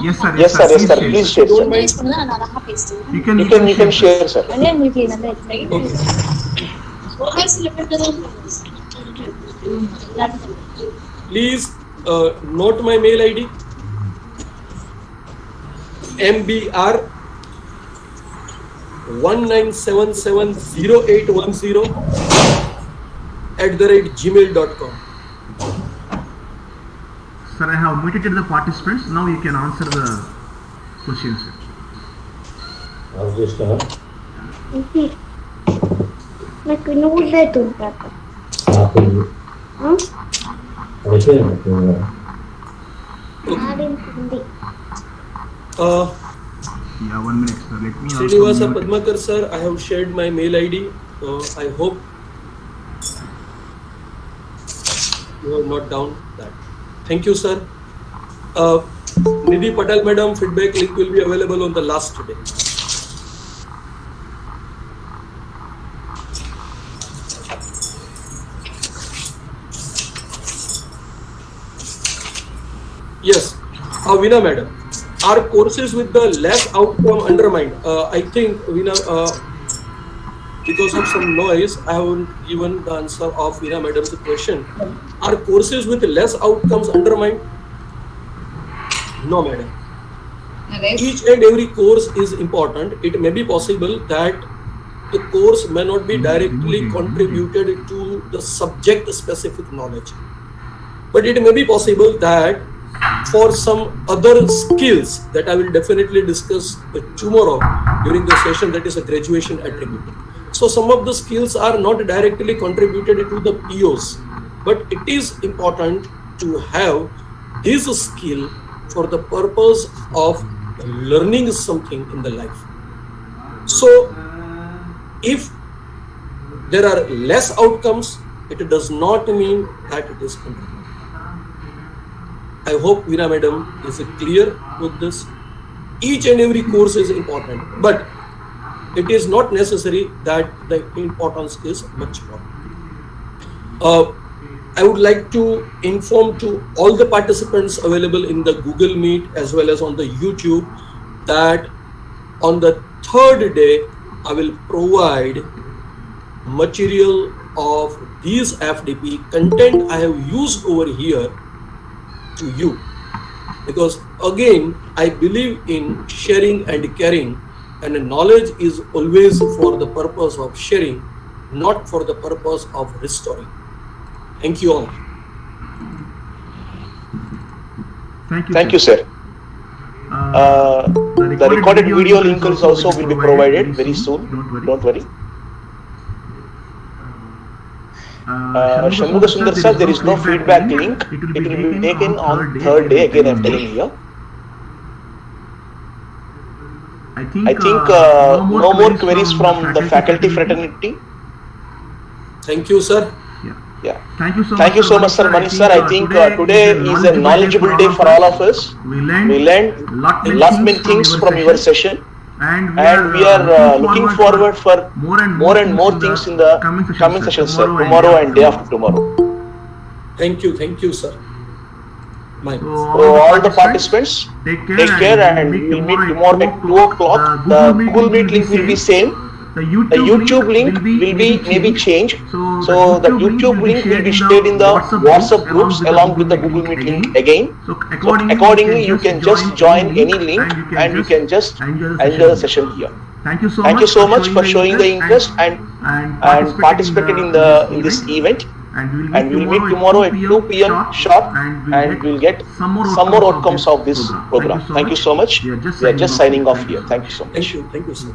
Yes, sir. Yes, sir. Please share, Don't sir. mind. You can share, sir. Please note my mail ID. MBR 19770810 @gmail.com. Sir, I have muted the participants. Now you can answer the questions, sir. నాకు నూరు అవుతుంది Yeah, 1 minute, sir. Let me Srinivasa Padmakar sir, I have shared my mail ID. I hope you have not down that. Thank you, sir. Nidhi Patel madam, feedback link will be available on the last day. Yes, Veena madam, are courses with the less outcome undermined? I think Veena, because of some noise, I haven't given the answer of Veena madam's question. Are courses with less outcomes undermined? No, madam. Each and every course is important. It may be possible that the course may not be directly contributed to the subject specific knowledge, but it may be possible that for some other skills that I will definitely discuss tomorrow during the session, that is a graduation attribute. So some of the skills are not directly contributed to the POs, but it is important to have this skill for the purpose of learning something in the life. So if there are less outcomes, it does not mean that it is complete. I hope Veena Madam is clear with this. Each and every course is important, but it is not necessary that the importance is much more. I would like to inform to all the participants available in the Google Meet as well as on the YouTube that on the third day, I will provide material of these FDP content I have used over here to you, because again I believe in sharing and caring, and knowledge is always for the purpose of sharing, not for the purpose of restoring. Thank you all. Thank you, sir. The recorded video link is also will be provided very soon. Don't worry. Shanmuga Sundar sir, there is no feedback link. It will be taken on third day. Again, I am telling here. I think no more queries from the faculty fraternity. Thank you, sir. Yeah. Thank you so much, sir. Manish sir, I think today is a knowledgeable day for all of us. We learned lot many things from your session, and we are looking forward for more and more things in the coming sessions, sir. Tomorrow and day after tomorrow. Thank you, sir. So all the participants, take care, and we will meet tomorrow at 2 o'clock. The Google Meet link will be same. The YouTube link will be maybe changed. So the YouTube link will be shared in the WhatsApp groups along with the Google Meet link again. So accordingly, you can just join any link and you can just enjoy the session here. Thank you so much for showing the interest and participating in this event. And we will meet tomorrow at 2 p.m. sharp, and we will get some more outcomes of this program. Thank you so much. We are just signing off here. Thank you so much. Thank you, sir.